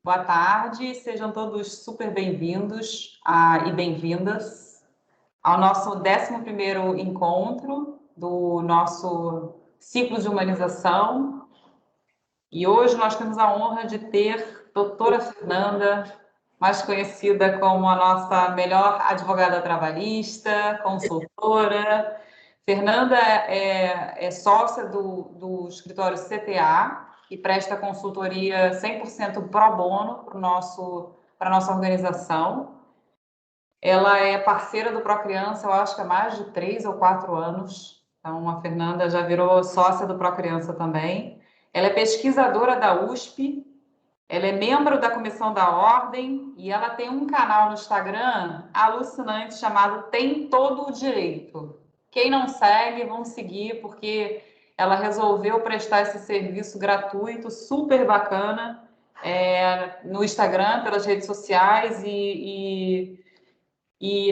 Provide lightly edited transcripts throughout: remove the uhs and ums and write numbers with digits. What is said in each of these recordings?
Boa tarde, sejam todos super bem-vindos e bem-vindas ao nosso 11º encontro do nosso ciclo de humanização. E hoje nós temos a honra de ter a doutora Fernanda, mais conhecida como a nossa melhor advogada trabalhista, consultora. Fernanda é sócia do escritório CTA, e presta consultoria 100% pro bono para a nossa organização. Ela é parceira do Procriança, eu acho que há mais de 3 ou 4 anos. Então, a Fernanda já virou sócia do Procriança também. Ela é pesquisadora da USP, ela é membro da Comissão da Ordem e ela tem um canal no Instagram alucinante chamado Tem Todo o Direito. Quem não segue, vão seguir, porque ela resolveu prestar esse serviço gratuito, super bacana, no Instagram, pelas redes sociais e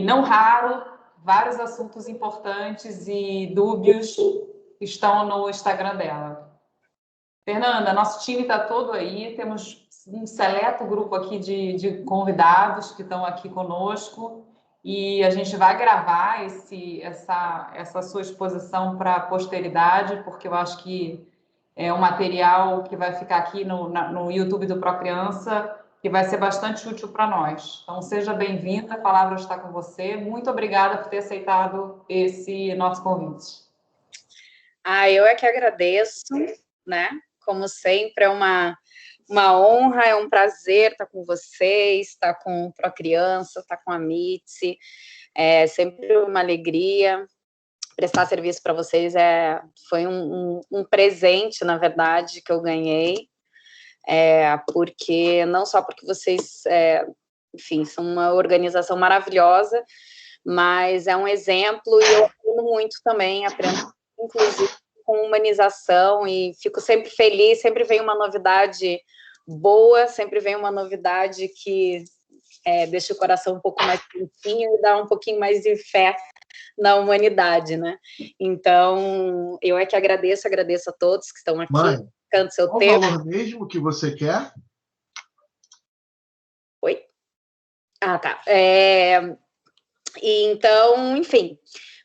não raro, vários assuntos importantes e dúbios estão no Instagram dela. Fernanda, nosso time está todo aí, temos um seleto grupo aqui de convidados que estão aqui conosco, e a gente vai gravar essa sua exposição para a posteridade, porque eu acho que é um material que vai ficar aqui no YouTube do Procriança, que vai ser bastante útil para nós. Então, seja bem-vinda, a palavra está com você. Muito obrigada por ter aceitado esse nosso convite. Eu é que agradeço, né? Como sempre, é uma honra, é um prazer estar com vocês, estar com o Procriança, estar com a Mitzi. É sempre uma alegria. Prestar serviço para vocês foi um presente, na verdade, que eu ganhei, porque não só porque vocês, enfim, são uma organização maravilhosa, mas é um exemplo e eu aprendo muito também, inclusive com humanização, e fico sempre feliz, sempre vem uma novidade boa, sempre vem uma novidade que deixa o coração um pouco mais quentinho e dá um pouquinho mais de fé na humanidade, né? Então, eu é que agradeço a todos que estão aqui, dedicando seu tempo. Qual o valor mesmo que você quer? Oi? Tá. Então, enfim,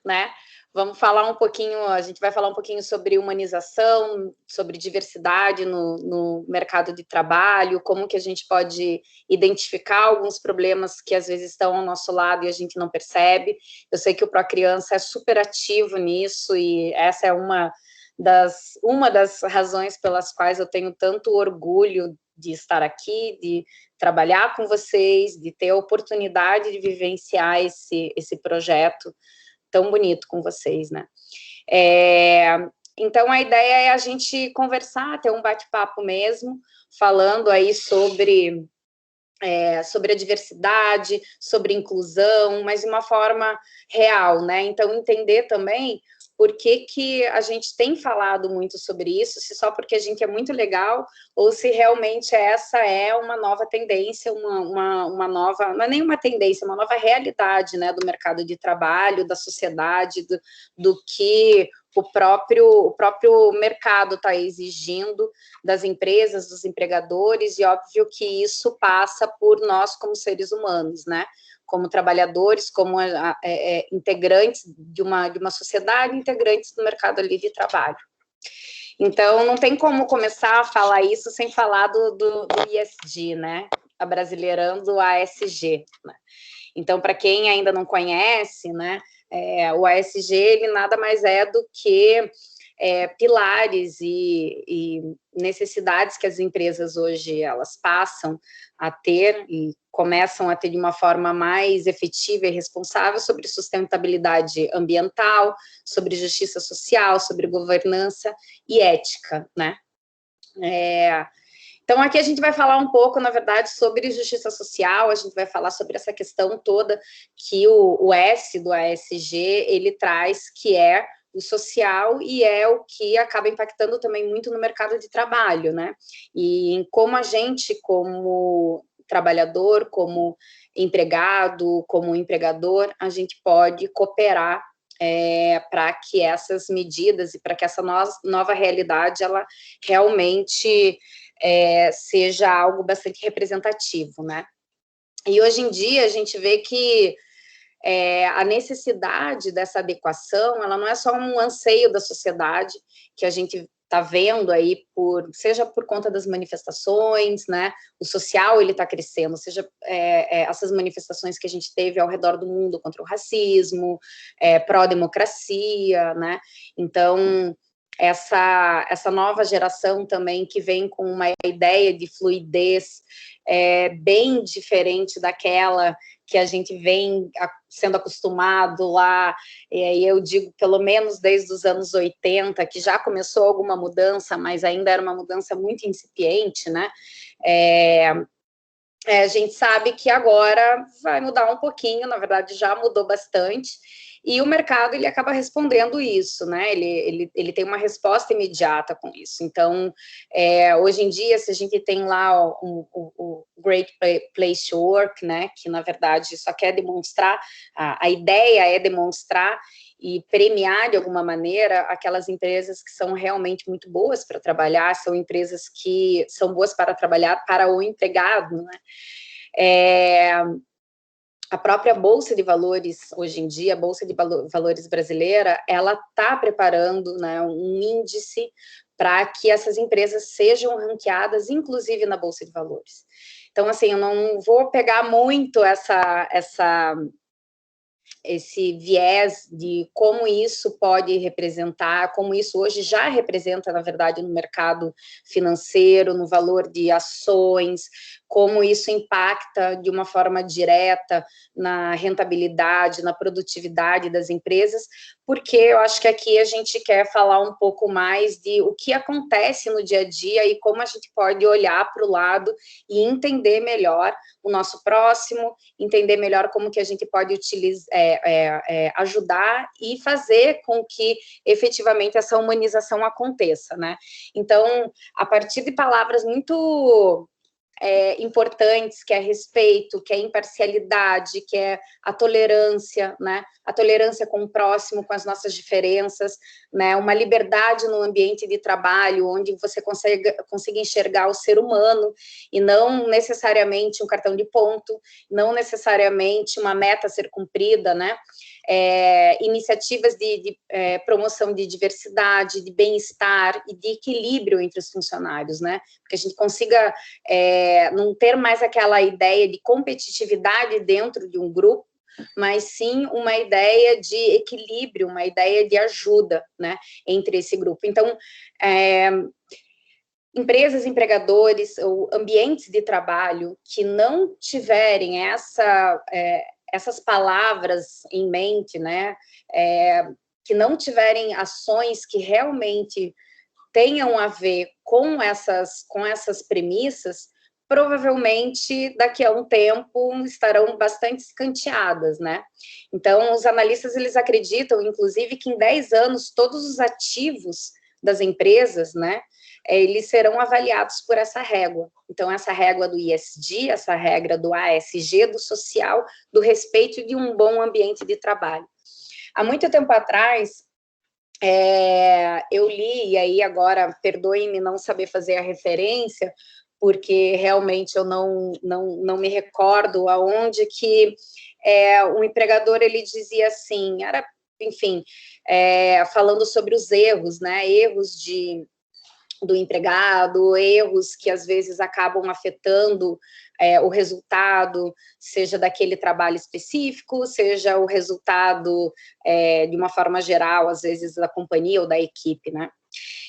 né? Vamos falar um pouquinho, a gente vai falar um pouquinho sobre humanização, sobre diversidade no mercado de trabalho, como que a gente pode identificar alguns problemas que às vezes estão ao nosso lado e a gente não percebe. Eu sei que o Procriança é super ativo nisso e essa é uma das razões pelas quais eu tenho tanto orgulho de estar aqui, de trabalhar com vocês, de ter a oportunidade de vivenciar esse projeto tão bonito com vocês, né? Então, a ideia é a gente conversar, ter um bate-papo mesmo, falando aí sobre a diversidade, sobre inclusão, mas de uma forma real, né? Então, entender também por que a gente tem falado muito sobre isso, se só porque a gente é muito legal, ou se realmente essa é uma nova tendência, uma nova, não é nem uma tendência, uma nova realidade, né, do mercado de trabalho, da sociedade, do que o próprio mercado está exigindo das empresas, dos empregadores, e óbvio que isso passa por nós como seres humanos, né? Como trabalhadores, como integrantes de uma sociedade, integrantes do mercado ali de trabalho. Então, não tem como começar a falar isso sem falar do ESG, né? Abrasileirando o ASG. Né? Então, para quem ainda não conhece, né? O ASG, ele nada mais é do que pilares e necessidades que as empresas hoje elas passam a ter e começam a ter de uma forma mais efetiva e responsável sobre sustentabilidade ambiental, sobre justiça social, sobre governança e ética, né? Então, aqui a gente vai falar um pouco, na verdade, sobre justiça social, a gente vai falar sobre essa questão toda que o S do ASG, ele traz, que é o social, e é o que acaba impactando também muito no mercado de trabalho, né? E em como a gente, como trabalhador, como empregado, como empregador, a gente pode cooperar para que essas medidas e para que essa nova realidade, ela realmente seja algo bastante representativo, né? E hoje em dia a gente vê que a necessidade dessa adequação, ela não é só um anseio da sociedade, que a gente está vendo aí, seja por conta das manifestações, né? O social, ele está crescendo, seja essas manifestações que a gente teve ao redor do mundo contra o racismo, pró-democracia, né? Então, essa nova geração também, que vem com uma ideia de fluidez bem diferente daquela que a gente vem sendo acostumado lá, e eu digo pelo menos desde os anos 80, que já começou alguma mudança, mas ainda era uma mudança muito incipiente, né? A gente sabe que agora vai mudar um pouquinho, na verdade já mudou bastante, e o mercado, ele acaba respondendo isso, né? Ele tem uma resposta imediata com isso. Então, hoje em dia, se a gente tem lá o Great Place to Work, né? Que, na verdade, só quer demonstrar, a ideia é demonstrar e premiar, de alguma maneira, aquelas empresas que são realmente muito boas para trabalhar, são empresas que são boas para trabalhar para o empregado, né? A própria Bolsa de Valores, hoje em dia, a Bolsa de Valores brasileira, ela está preparando, né, um índice para que essas empresas sejam ranqueadas, inclusive na Bolsa de Valores. Então, assim, eu não vou pegar muito esse viés de como isso pode representar, como isso hoje já representa, na verdade, no mercado financeiro, no valor de ações, como isso impacta de uma forma direta na rentabilidade, na produtividade das empresas, porque eu acho que aqui a gente quer falar um pouco mais de o que acontece no dia a dia e como a gente pode olhar para o lado e entender melhor o nosso próximo, entender melhor como que a gente pode utilizar, ajudar e fazer com que efetivamente essa humanização aconteça, né? Então, a partir de palavras muito importantes, que é respeito, que é imparcialidade, que é a tolerância, né? A tolerância com o próximo, com as nossas diferenças, né? Uma liberdade no ambiente de trabalho, onde você consiga enxergar o ser humano e não necessariamente um cartão de ponto, não necessariamente uma meta a ser cumprida, né? Iniciativas de promoção de diversidade, de bem-estar e de equilíbrio entre os funcionários, né? Que a gente consiga não ter mais aquela ideia de competitividade dentro de um grupo, mas sim uma ideia de equilíbrio, uma ideia de ajuda, né, entre esse grupo. Então, empresas, empregadores ou ambientes de trabalho que não tiverem essas palavras em mente, né, que não tiverem ações que realmente tenham a ver com essas premissas, provavelmente daqui a um tempo estarão bastante escanteadas, né? Então, os analistas, eles acreditam, inclusive, que em 10 anos, todos os ativos das empresas, né, eles serão avaliados por essa régua. Então, essa régua do ESG, essa regra do ASG, do social, do respeito e de um bom ambiente de trabalho. Há muito tempo atrás, eu li, e aí agora, perdoem-me não saber fazer a referência, porque realmente eu não me recordo aonde que o empregador, ele dizia assim, enfim, falando sobre os erros, né, erros do empregado, erros que às vezes acabam afetando o resultado, seja daquele trabalho específico, seja o resultado de uma forma geral, às vezes da companhia ou da equipe, né?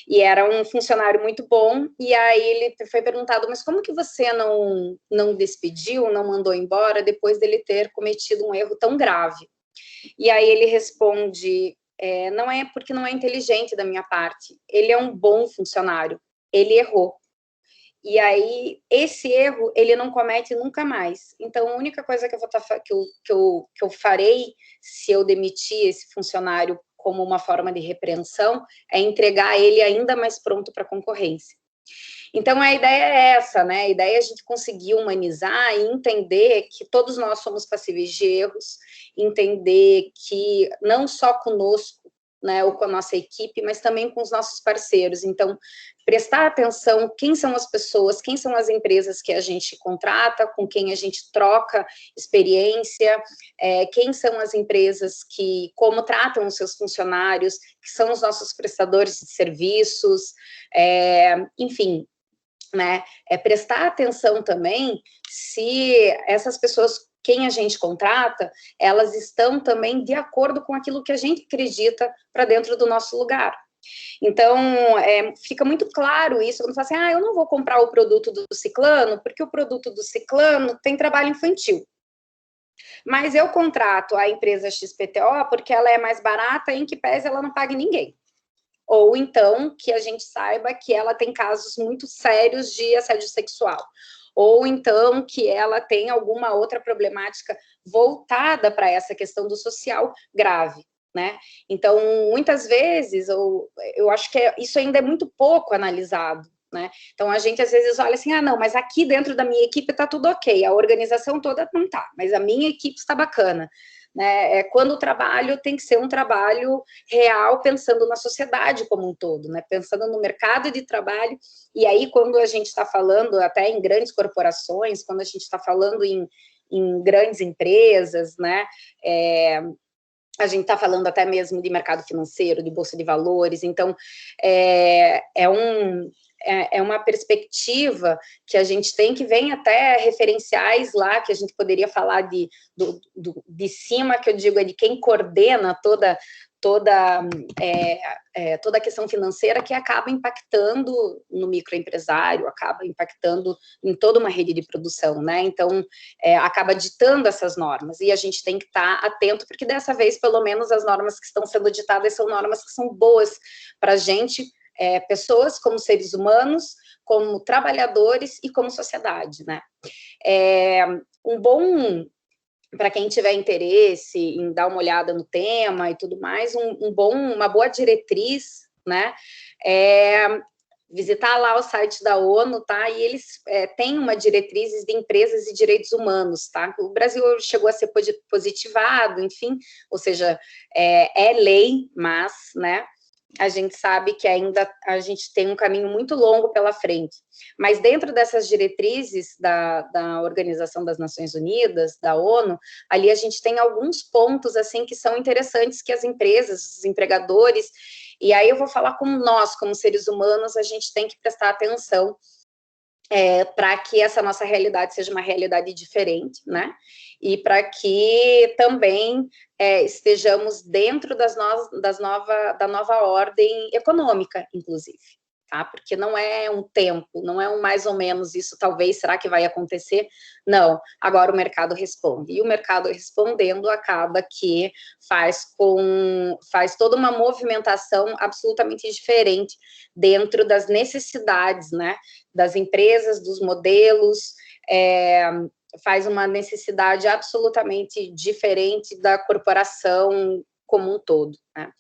E era um funcionário muito bom, e aí ele foi perguntado, mas como que você não despediu, não mandou embora, depois dele ter cometido um erro tão grave? E aí ele responde, não é porque não é inteligente da minha parte, ele é um bom funcionário, ele errou. E aí, esse erro, ele não comete nunca mais. Então, a única coisa que eu farei se eu demitir esse funcionário como uma forma de repreensão é entregar ele ainda mais pronto para a concorrência. Então, a ideia é essa, né? A ideia é a gente conseguir humanizar e entender que todos nós somos passíveis de erros, entender que não só conosco né, ou com a nossa equipe, mas também com os nossos parceiros. Então, prestar atenção quem são as pessoas, quem são as empresas que a gente contrata, com quem a gente troca experiência, quem são as empresas que, como tratam os seus funcionários, que são os nossos prestadores de serviços, enfim, né, prestar atenção também se essas pessoas, quem a gente contrata, elas estão também de acordo com aquilo que a gente acredita para dentro do nosso lugar. Então, fica muito claro isso, quando fala assim, eu não vou comprar o produto do ciclano, porque o produto do ciclano tem trabalho infantil. Mas eu contrato a empresa XPTO porque ela é mais barata, em que pese ela não pague ninguém. Ou então, que a gente saiba que ela tem casos muito sérios de assédio sexual. Ou então, que ela tem alguma outra problemática voltada para essa questão do social grave, né? Então, muitas vezes, eu acho que isso ainda é muito pouco analisado, né? Então, a gente às vezes olha assim, não, mas aqui dentro da minha equipe está tudo ok, a organização toda não está, mas a minha equipe está bacana. Né, quando o trabalho tem que ser um trabalho real, pensando na sociedade como um todo, né, pensando no mercado de trabalho, e aí quando a gente está falando até em grandes corporações, quando a gente está falando em grandes empresas, né, a gente está falando até mesmo de mercado financeiro, de bolsa de valores, então é uma perspectiva que a gente tem, que vem até referenciais lá, que a gente poderia falar de cima, que eu digo, é de quem coordena toda a questão financeira, que acaba impactando no microempresário, acaba impactando em toda uma rede de produção, né? Então, acaba ditando essas normas, e a gente tem que estar atento, porque dessa vez, pelo menos, as normas que estão sendo ditadas são normas que são boas para a gente, pessoas como seres humanos, como trabalhadores e como sociedade, né? Para quem tiver interesse em dar uma olhada no tema e tudo mais, uma boa diretriz, né? Visitar lá o site da ONU, tá? E eles têm uma diretriz de empresas e direitos humanos, tá? O Brasil chegou a ser positivado, enfim, ou seja, é lei, mas, né? A gente sabe que ainda a gente tem um caminho muito longo pela frente. Mas dentro dessas diretrizes da Organização das Nações Unidas, da ONU, ali a gente tem alguns pontos, assim, que são interessantes, que as empresas, os empregadores, e aí eu vou falar como nós, como seres humanos, a gente tem que prestar atenção para que essa nossa realidade seja uma realidade diferente, né? E para que também estejamos dentro da nova ordem econômica, inclusive, tá? Porque não é um tempo, não é um mais ou menos isso, talvez, será que vai acontecer? Não, agora o mercado responde, e o mercado respondendo acaba que faz toda uma movimentação absolutamente diferente dentro das necessidades, né, das empresas, dos modelos, faz uma necessidade absolutamente diferente da corporação como um todo, né?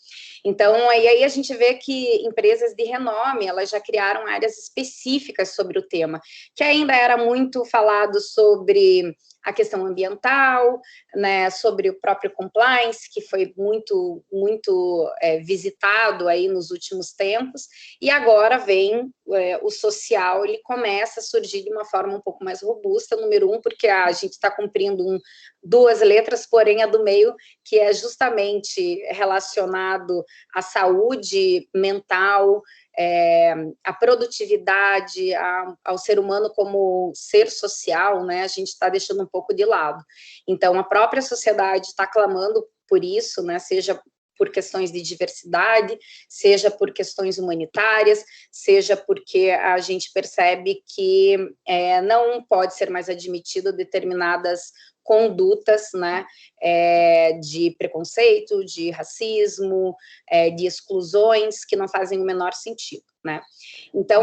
Então, aí a gente vê que empresas de renome, elas já criaram áreas específicas sobre o tema, que ainda era muito falado sobre a questão ambiental, né, sobre o próprio compliance, que foi muito, muito visitado aí nos últimos tempos, e agora vem o social, ele começa a surgir de uma forma um pouco mais robusta, número um, porque a gente está cumprindo duas letras, porém a do meio, que é justamente relacionado à saúde mental, a produtividade, ao ser humano como ser social, né, a gente está deixando um pouco de lado. Então, a própria sociedade está clamando por isso, né, seja por questões de diversidade, seja por questões humanitárias, seja porque a gente percebe que não pode ser mais admitido determinadas condutas, né, de preconceito, de racismo, de exclusões que não fazem o menor sentido, né? Então,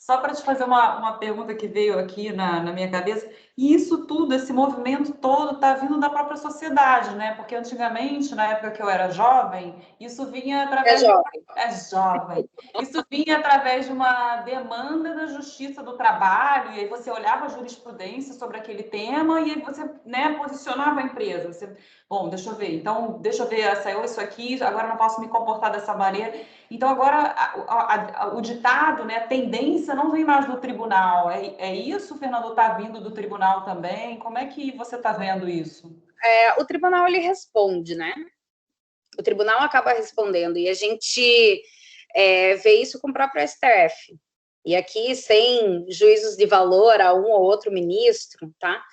Só para te fazer uma pergunta que veio aqui na minha cabeça, e isso tudo, esse movimento todo, está vindo da própria sociedade, né? Porque antigamente, na época que eu era jovem, isso vinha através... É jovem. Isso vinha através de uma demanda da Justiça do Trabalho, e aí você olhava a jurisprudência sobre aquele tema, e aí você, né, posicionava a empresa. Você, bom, deixa eu ver, então, deixa eu ver, saiu isso aqui, agora eu não posso me comportar dessa maneira. Então, agora, o ditado, né, a tendência não vem mais do tribunal. É isso, Fernando, está vindo do tribunal também? Como é que você está vendo isso? O tribunal, ele responde, né? O tribunal acaba respondendo, e a gente vê isso com o próprio STF. E aqui, sem juízos de valor a um ou outro ministro, tá?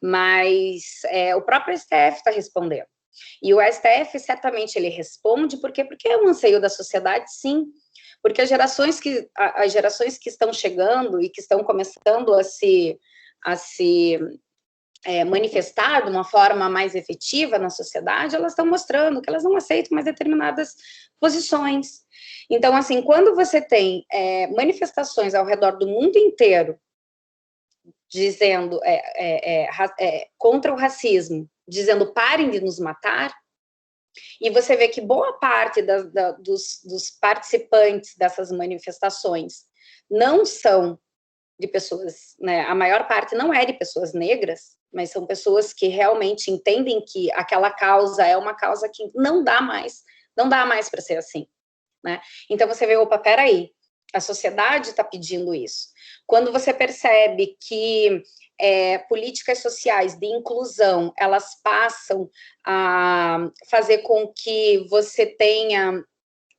Mas o próprio STF está respondendo. E o STF, certamente, ele responde, por quê? Porque é um anseio da sociedade, sim. Porque as gerações que estão chegando e que estão começando a se manifestar de uma forma mais efetiva na sociedade, elas estão mostrando que elas não aceitam mais determinadas posições. Então, assim, quando você tem manifestações ao redor do mundo inteiro dizendo contra o racismo, dizendo parem de nos matar, e você vê que boa parte dos participantes dessas manifestações não são de pessoas, né, a maior parte não é de pessoas negras, mas são pessoas que realmente entendem que aquela causa é uma causa que não dá mais para ser assim, né? Então você vê, opa, peraí, a sociedade está pedindo isso. Quando você percebe que políticas sociais de inclusão, elas passam a fazer com que você tenha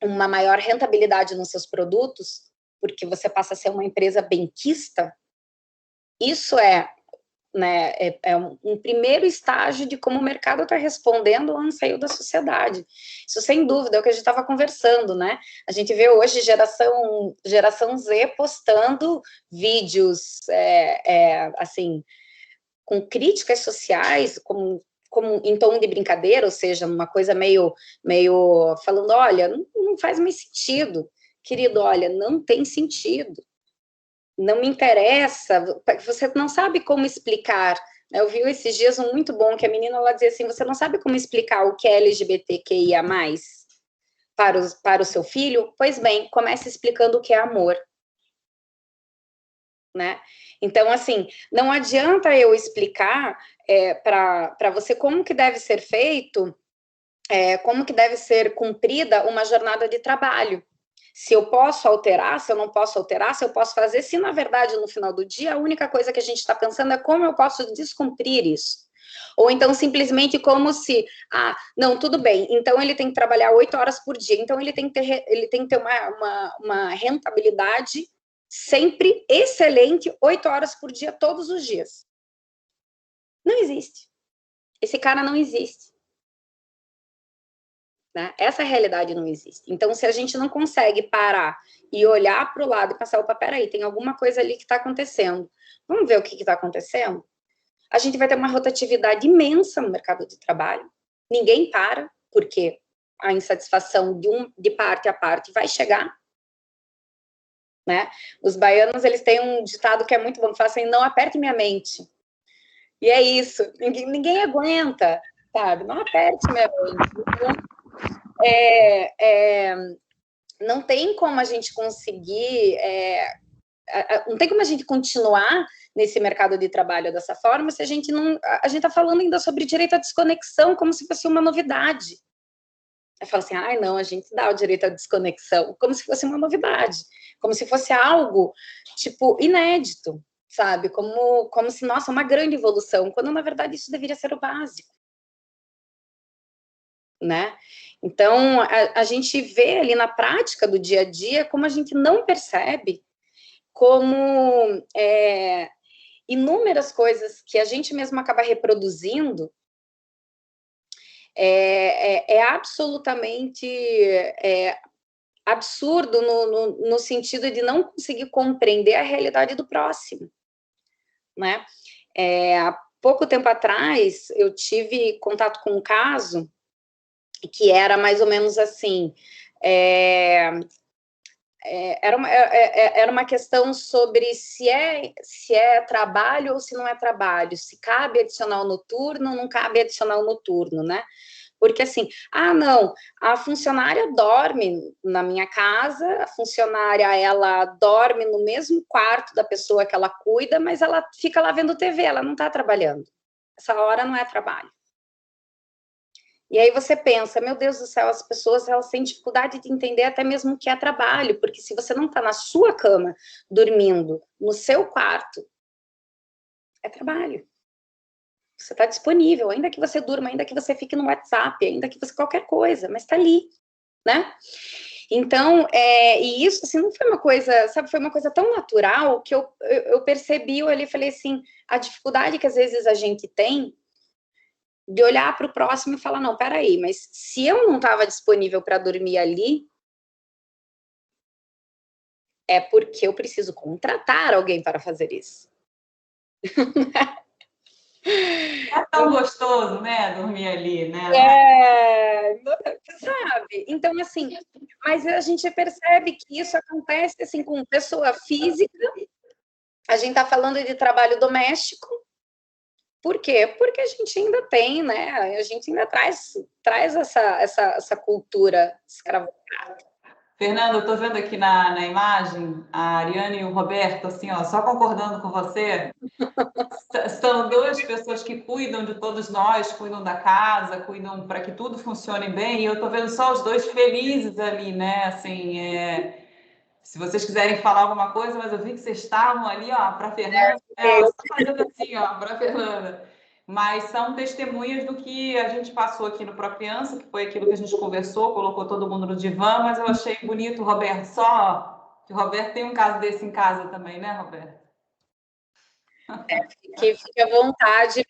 uma maior rentabilidade nos seus produtos, porque você passa a ser uma empresa benquista, isso né, um primeiro estágio de como o mercado está respondendo ao anseio da sociedade. Isso, sem dúvida, é o que a gente estava conversando, né? A gente vê hoje geração Z postando vídeos, assim, com críticas sociais, como em tom de brincadeira, ou seja, uma coisa meio falando, olha, não faz mais sentido, querido, olha, não tem sentido. Não me interessa, você não sabe como explicar. Eu vi esses dias um muito bom, que a menina lá dizia assim, você não sabe como explicar o que é LGBTQIA+, para o seu filho? Pois bem, comece explicando o que é amor. Né? Então, assim, não adianta eu explicar para você como que deve ser feito, como que deve ser cumprida uma jornada de trabalho. Se eu posso alterar, se eu não posso alterar, se eu posso fazer, se na verdade no final do dia a única coisa que a gente está pensando é como eu posso descumprir isso. Ou então simplesmente como se, não, tudo bem, então ele tem que trabalhar 8 horas por dia, então ele tem que ter uma rentabilidade sempre excelente, 8 horas por dia, todos os dias. Não existe. Esse cara não existe. Né? Essa realidade não existe. Então, se a gente não consegue parar e olhar para o lado e pensar, opa, peraí, tem alguma coisa ali que está acontecendo. Vamos ver o que está acontecendo? A gente vai ter uma rotatividade imensa no mercado de trabalho. Ninguém para, porque a insatisfação de parte a parte vai chegar. Né? Os baianos, eles têm um ditado que é muito bom, que fala assim, não aperte minha mente. E é isso. Ninguém aguenta, sabe? Não aperte minha mente. Então, não tem como a gente conseguir, não tem como a gente continuar nesse mercado de trabalho dessa forma se a gente está falando ainda sobre direito à desconexão como se fosse uma novidade. Aí fala assim, não, a gente dá o direito à desconexão, como se fosse uma novidade, como se fosse algo, tipo, inédito, sabe? Como se, nossa, uma grande evolução, quando na verdade isso deveria ser o básico. Né? Então, a gente vê ali na prática do dia a dia como a gente não percebe como inúmeras coisas que a gente mesmo acaba reproduzindo absolutamente absurdo no sentido de não conseguir compreender a realidade do próximo. Né? Há pouco tempo atrás, eu tive contato com um caso que era mais ou menos assim, era uma questão sobre se é trabalho ou se não é trabalho, se cabe adicional noturno ou não cabe adicional noturno, né? Porque assim, não, a funcionária dorme na minha casa, a funcionária, ela dorme no mesmo quarto da pessoa que ela cuida, mas ela fica lá vendo TV, ela não está trabalhando. Essa hora não é trabalho. E aí você pensa, meu Deus do céu, as pessoas elas têm dificuldade de entender até mesmo o que é trabalho, porque se você não está na sua cama, dormindo, no seu quarto, é trabalho. Você está disponível, ainda que você durma, ainda que você fique no WhatsApp, ainda que você qualquer coisa, mas está ali, né? Então, e isso, assim, não foi uma coisa, sabe, foi uma coisa tão natural que eu percebi, eu ali falei assim, a dificuldade que às vezes a gente tem de olhar para o próximo e falar, não, peraí, mas se eu não estava disponível para dormir ali, é porque eu preciso contratar alguém para fazer isso. É tão gostoso, né, dormir ali, né? Sabe? Então, assim, mas a gente percebe que isso acontece, assim, com pessoa física, a gente está falando de trabalho doméstico. Por quê? Porque a gente ainda tem, né? A gente ainda traz essa cultura escravocrata. Fernando, eu estou vendo aqui na imagem a Ariane e o Roberto, assim, ó, só concordando com você. São duas pessoas que cuidam de todos nós, cuidam da casa, cuidam para que tudo funcione bem. E eu estou vendo só os dois felizes ali, né? Assim, se vocês quiserem falar alguma coisa, mas eu vi que vocês estavam ali, ó, para a Fernanda, só fazendo assim, ó, para a Fernanda. Mas são testemunhas do que a gente passou aqui no Procriança, que foi aquilo que a gente conversou, colocou todo mundo no divã, mas eu achei bonito, Roberto, só que o Roberto tem um caso desse em casa também, né, Roberto? Que fique à vontade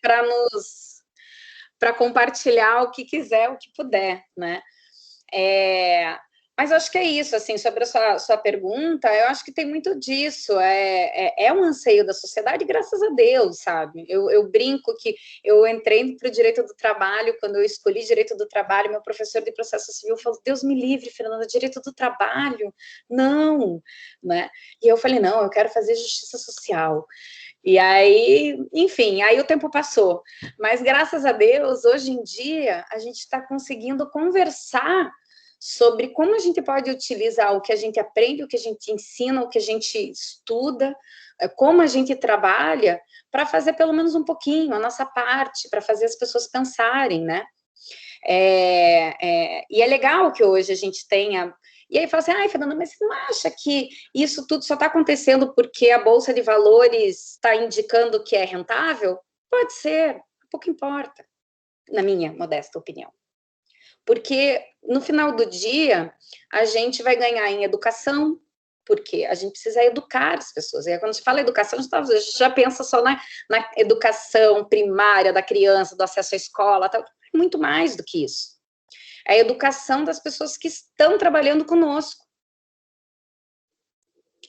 para compartilhar o que quiser, o que puder, né? Mas eu acho que é isso, assim, sobre a sua pergunta, eu acho que tem muito disso, é um anseio da sociedade, graças a Deus, sabe? Eu brinco que eu entrei para o direito do trabalho, quando eu escolhi direito do trabalho, meu professor de processo civil falou, Deus me livre, Fernanda, direito do trabalho, não, né? E eu falei, não, eu quero fazer justiça social. E aí, enfim, aí o tempo passou. Mas, graças a Deus, hoje em dia, a gente está conseguindo conversar sobre como a gente pode utilizar o que a gente aprende, o que a gente ensina, o que a gente estuda, como a gente trabalha, para fazer pelo menos um pouquinho a nossa parte, para fazer as pessoas pensarem, né? E é legal que hoje a gente tenha... E aí fala assim, ai, Fernanda, mas você não acha que isso tudo só está acontecendo porque a Bolsa de Valores está indicando que é rentável? Pode ser, pouco importa, na minha modesta opinião. Porque, no final do dia, a gente vai ganhar em educação, porque a gente precisa educar as pessoas. E aí, quando se fala educação, a gente já pensa só na educação primária da criança, do acesso à escola, tal. Muito mais do que isso. A educação das pessoas que estão trabalhando conosco.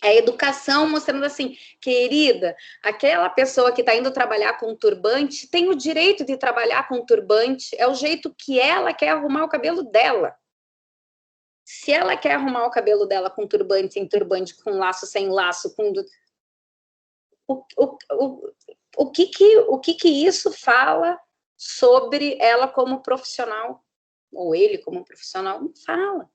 A educação mostrando assim, querida, aquela pessoa que está indo trabalhar com turbante tem o direito de trabalhar com turbante, é o jeito que ela quer arrumar o cabelo dela. Se ela quer arrumar o cabelo dela com turbante, sem turbante, com laço, sem laço, com... O que isso fala sobre ela como profissional? Ou ele como profissional? Não fala.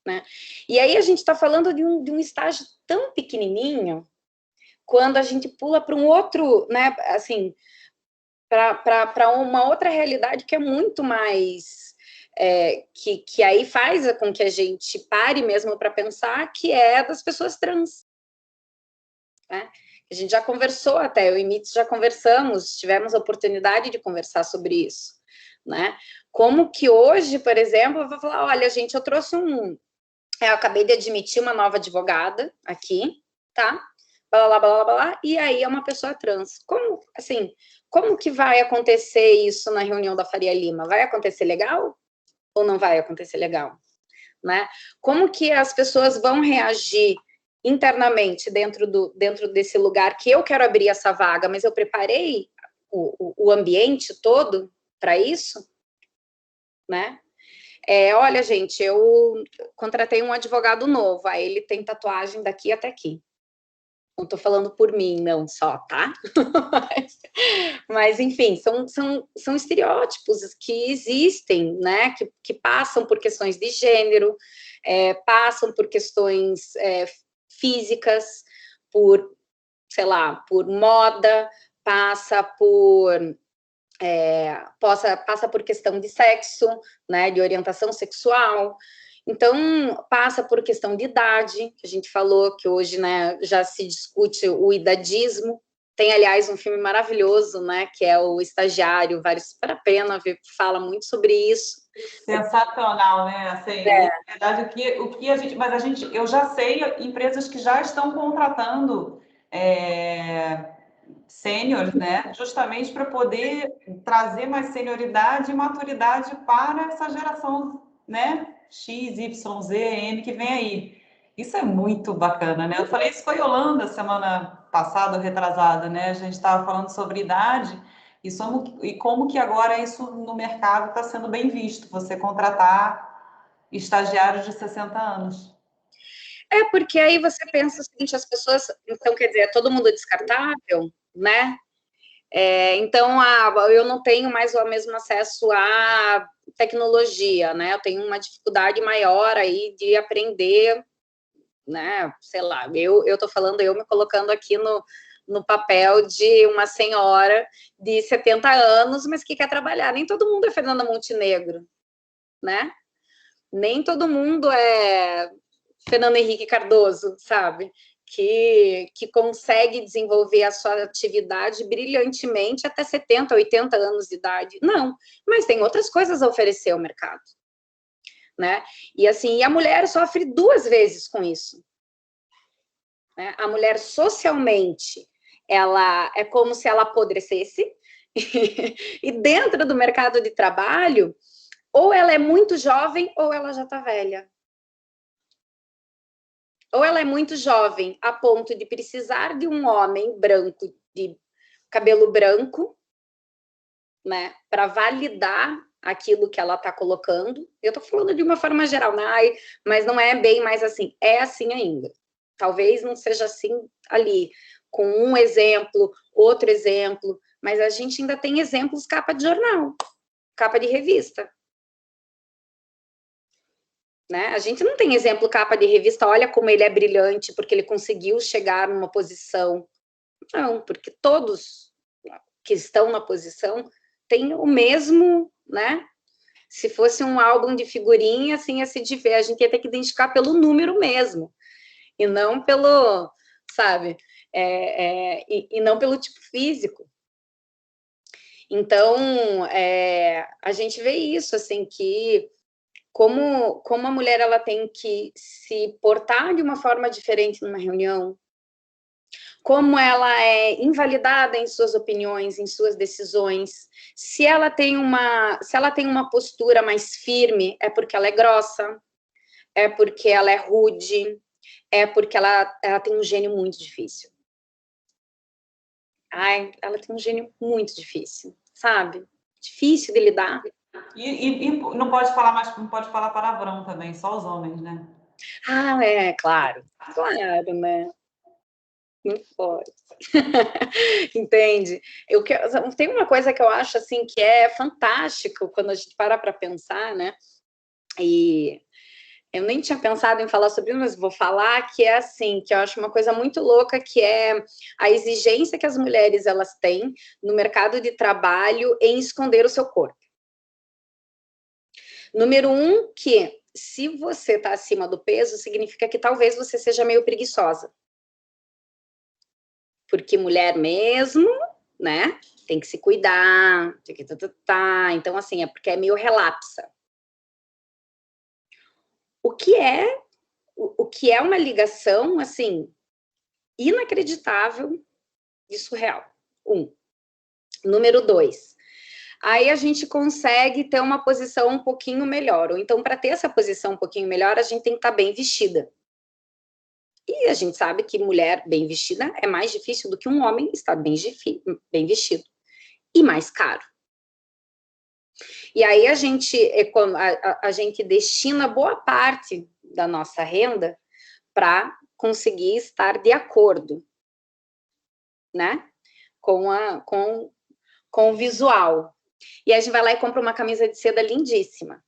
Né? E aí a gente está falando de um estágio tão pequenininho, quando a gente pula para um outro, né, assim, para uma outra realidade que é muito mais, que aí faz com que a gente pare mesmo para pensar, que é das pessoas trans. Né? A gente já conversou até, eu e Mitz já conversamos, tivemos a oportunidade de conversar sobre isso. Né? Como que hoje, por exemplo, eu vou falar, olha, gente, eu trouxe eu acabei de admitir uma nova advogada aqui, tá? Blá, blá, blá, blá, blá, e aí é uma pessoa trans. Como, assim, como que vai acontecer isso na reunião da Faria Lima? Vai acontecer legal ou não vai acontecer legal? Né? Como que as pessoas vão reagir internamente dentro desse lugar que eu quero abrir essa vaga, mas eu preparei o ambiente todo para isso? Né? Olha, gente, eu contratei um advogado novo, aí ele tem tatuagem daqui até aqui. Não estou falando por mim, não, só, tá? Mas enfim, são estereótipos que existem, né? Que passam por questões de gênero, passam por questões físicas, por, sei lá, por moda, passa por questão de sexo, né, de orientação sexual. Então, passa por questão de idade, que a gente falou que hoje, né, já se discute o idadismo. Tem, aliás, um filme maravilhoso, né, que é o Estagiário, vale super a pena ver, fala muito sobre isso. Sensacional, né? Assim, na verdade, eu já sei empresas que já estão contratando sêniores, né? Justamente para poder trazer mais senioridade e maturidade para essa geração, né? X, Y, Z, M que vem aí. Isso é muito bacana, né? Eu falei isso com a Yolanda semana passada, retrasada, né? A gente estava falando sobre idade e como que agora isso no mercado está sendo bem visto, você contratar estagiários de 60 anos. Porque aí você pensa o seguinte, as pessoas, então, quer dizer, é todo mundo descartável, né? Então, eu não tenho mais o mesmo acesso à tecnologia, né? Eu tenho uma dificuldade maior aí de aprender, né? Sei lá, eu tô falando, eu me colocando aqui no papel de uma senhora de 70 anos, mas que quer trabalhar. Nem todo mundo é Fernanda Montenegro, né? Nem todo mundo é Fernando Henrique Cardoso, sabe? Que consegue desenvolver a sua atividade brilhantemente até 70, 80 anos de idade. Não, mas tem outras coisas a oferecer ao mercado, né? E assim, a mulher sofre duas vezes com isso. Né? A mulher socialmente, ela é como se ela apodrecesse, e dentro do mercado de trabalho, ou ela é muito jovem, ou ela já está velha. Ou ela é muito jovem a ponto de precisar de um homem branco, de cabelo branco, né, para validar aquilo que ela está colocando. Eu estou falando de uma forma geral, né? Mas não é bem mais assim, é assim ainda. Talvez não seja assim ali, com um exemplo, outro exemplo, mas a gente ainda tem exemplos capa de jornal, capa de revista. Né? A gente não tem exemplo capa de revista, olha como ele é brilhante, porque ele conseguiu chegar numa posição. Não, porque todos que estão na posição têm o mesmo, né? Se fosse um álbum de figurinha, assim, a gente ia ter que identificar pelo número mesmo, e não pelo, sabe, e não pelo tipo físico. Então, a gente vê isso, assim, que como a mulher ela tem que se portar de uma forma diferente numa reunião, como ela é invalidada em suas opiniões, em suas decisões. Se ela tem uma postura mais firme, é porque ela é grossa, é porque ela é rude, é porque ela tem um gênio muito difícil. Ela tem um gênio muito difícil, sabe? Difícil de lidar. E não pode falar mais, não pode falar palavrão também, só os homens, né? Claro, né? Não pode. Entende? Tem uma coisa que eu acho assim que é fantástico quando a gente para pensar, né? E eu nem tinha pensado em falar sobre isso, mas vou falar que é assim, que eu acho uma coisa muito louca, que é a exigência que as mulheres elas têm no mercado de trabalho em esconder o seu corpo. Número 1, que se você está acima do peso, significa que talvez você seja meio preguiçosa. Porque mulher mesmo, né, tem que se cuidar, tem que então assim, é porque é meio relapsa. O que é uma ligação, assim, inacreditável de surreal. Número 2, aí a gente consegue ter uma posição um pouquinho melhor, ou então para ter essa posição um pouquinho melhor, a gente tem que estar bem vestida. E a gente sabe que mulher bem vestida é mais difícil do que um homem estar bem vestido. E mais caro. E aí a gente destina boa parte da nossa renda para conseguir estar de acordo, né? Com o visual. E aí a gente vai lá e compra uma camisa de seda lindíssima.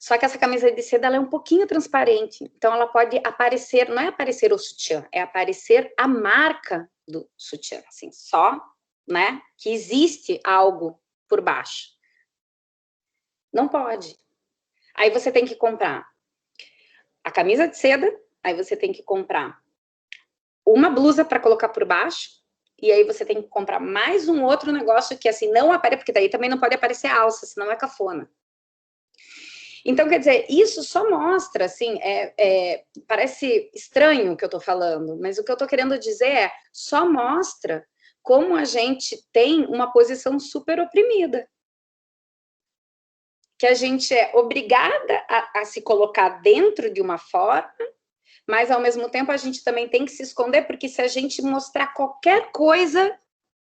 Só que essa camisa de seda ela é um pouquinho transparente, então ela pode aparecer, não é aparecer o sutiã, é aparecer a marca do sutiã, assim, só, né, que existe algo por baixo. Não pode. Aí você tem que comprar a camisa de seda, aí você tem que comprar uma blusa para colocar por baixo, e aí você tem que comprar mais um outro negócio que assim não aparece, porque daí também não pode aparecer alça, senão é cafona. Então, quer dizer, isso só mostra, assim, parece estranho o que eu estou falando, mas o que eu estou querendo dizer é, só mostra como a gente tem uma posição super oprimida. Que a gente é obrigada a se colocar dentro de uma forma, mas, ao mesmo tempo, a gente também tem que se esconder, porque se a gente mostrar qualquer coisa,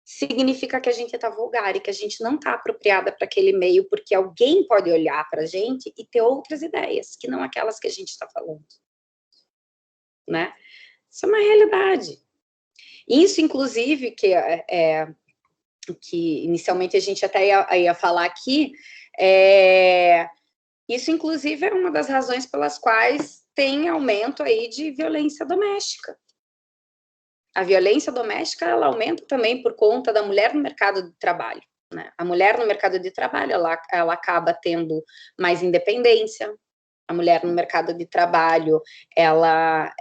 significa que a gente está vulgar e que a gente não está apropriada para aquele meio, porque alguém pode olhar para a gente e ter outras ideias, que não aquelas que a gente está falando. Né? Isso é uma realidade. Isso, inclusive, que inicialmente a gente até ia falar aqui, isso, inclusive, é uma das razões pelas quais tem aumento aí de violência doméstica. A violência doméstica, ela aumenta também por conta da mulher no mercado de trabalho, né? A mulher no mercado de trabalho, ela acaba tendo mais independência. A mulher no mercado de trabalho, ela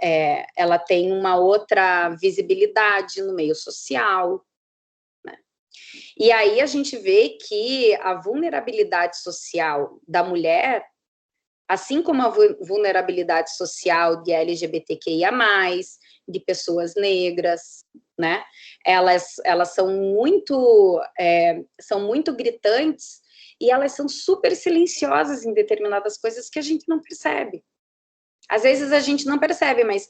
tem uma outra visibilidade no meio social, né? E aí a gente vê que a vulnerabilidade social da mulher, assim como a vulnerabilidade social de LGBTQIA+, de pessoas negras, né? Elas são muito gritantes e elas são super silenciosas em determinadas coisas que a gente não percebe. Às vezes a gente não percebe, mas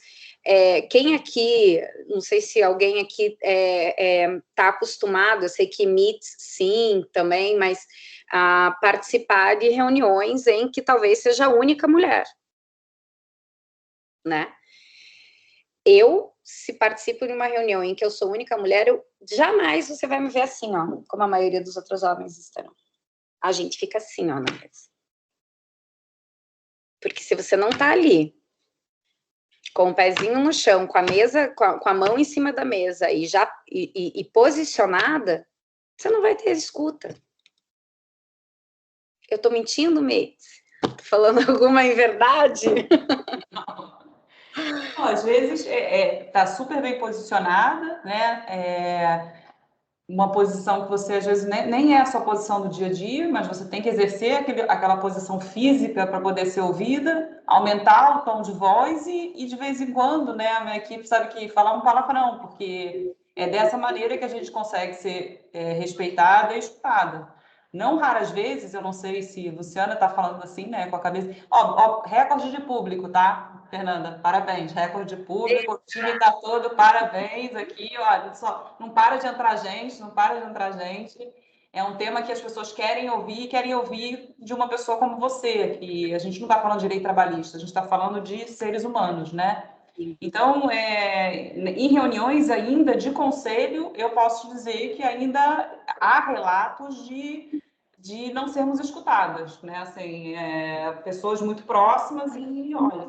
quem aqui, não sei se alguém aqui está acostumado, eu sei que meets sim também, mas a participar de reuniões em que talvez seja a única mulher, né? Se participo de uma reunião em que eu sou a única mulher, jamais você vai me ver assim, ó, como a maioria dos outros homens estarão. A gente fica assim, ó, na mesa. Porque se você não tá ali, com o pezinho no chão, com a mesa, com a mão em cima da mesa e posicionada, você não vai ter escuta. Eu tô mentindo, Mates? Tô falando alguma inverdade? Não. Não, às vezes tá super bem posicionada, né? Uma posição que você às vezes nem é a sua posição do dia a dia, mas você tem que exercer aquela posição física para poder ser ouvida, aumentar o tom de voz e de vez em quando, né, a minha equipe sabe que falar um palavrão, porque é dessa maneira que a gente consegue ser respeitada e escutada. Não raras vezes, eu não sei se a Luciana está falando assim, né, com a cabeça. Ó, recorde de público, tá, Fernanda? Parabéns, recorde de público, o time está todo, parabéns aqui, olha, só, não para de entrar gente, não para de entrar gente. É um tema que as pessoas querem ouvir de uma pessoa como você, que a gente não está falando de lei trabalhista, a gente está falando de seres humanos, né? Então, em reuniões ainda de conselho, eu posso dizer que ainda há relatos de não sermos escutadas, né? Assim, pessoas muito próximas e, olha,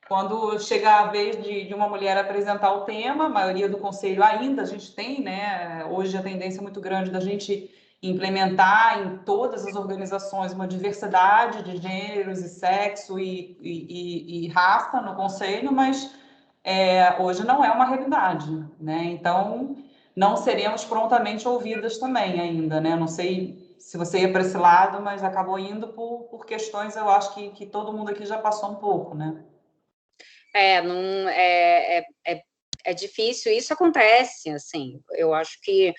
quando chega a vez de uma mulher apresentar o tema, a maioria do conselho ainda, a gente tem, né? Hoje a tendência é muito grande da gente implementar em todas as organizações uma diversidade de gêneros e sexo e raça no conselho, mas hoje não é uma realidade, né? Então, não seremos prontamente ouvidas também ainda, né? Não sei se você ia para esse lado, mas acabou indo por questões, eu acho que todo mundo aqui já passou um pouco, né? Não, é difícil, isso acontece, assim, eu acho que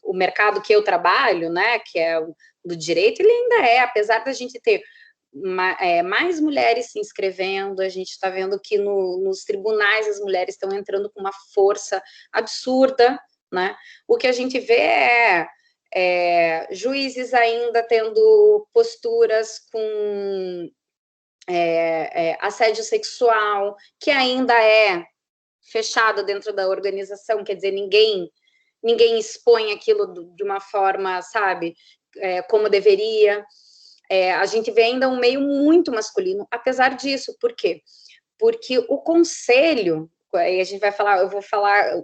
o mercado que eu trabalho, né, que é o do direito, ele ainda apesar da gente ter mais mulheres se inscrevendo, a gente está vendo que nos tribunais as mulheres estão entrando com uma força absurda, né? O que a gente vê juízes ainda tendo posturas com assédio sexual, que ainda é fechado dentro da organização, quer dizer, ninguém expõe aquilo de uma forma, sabe, como deveria. A gente vê ainda um meio muito masculino, apesar disso. Por quê? Porque o conselho, aí a gente vai falar, eu vou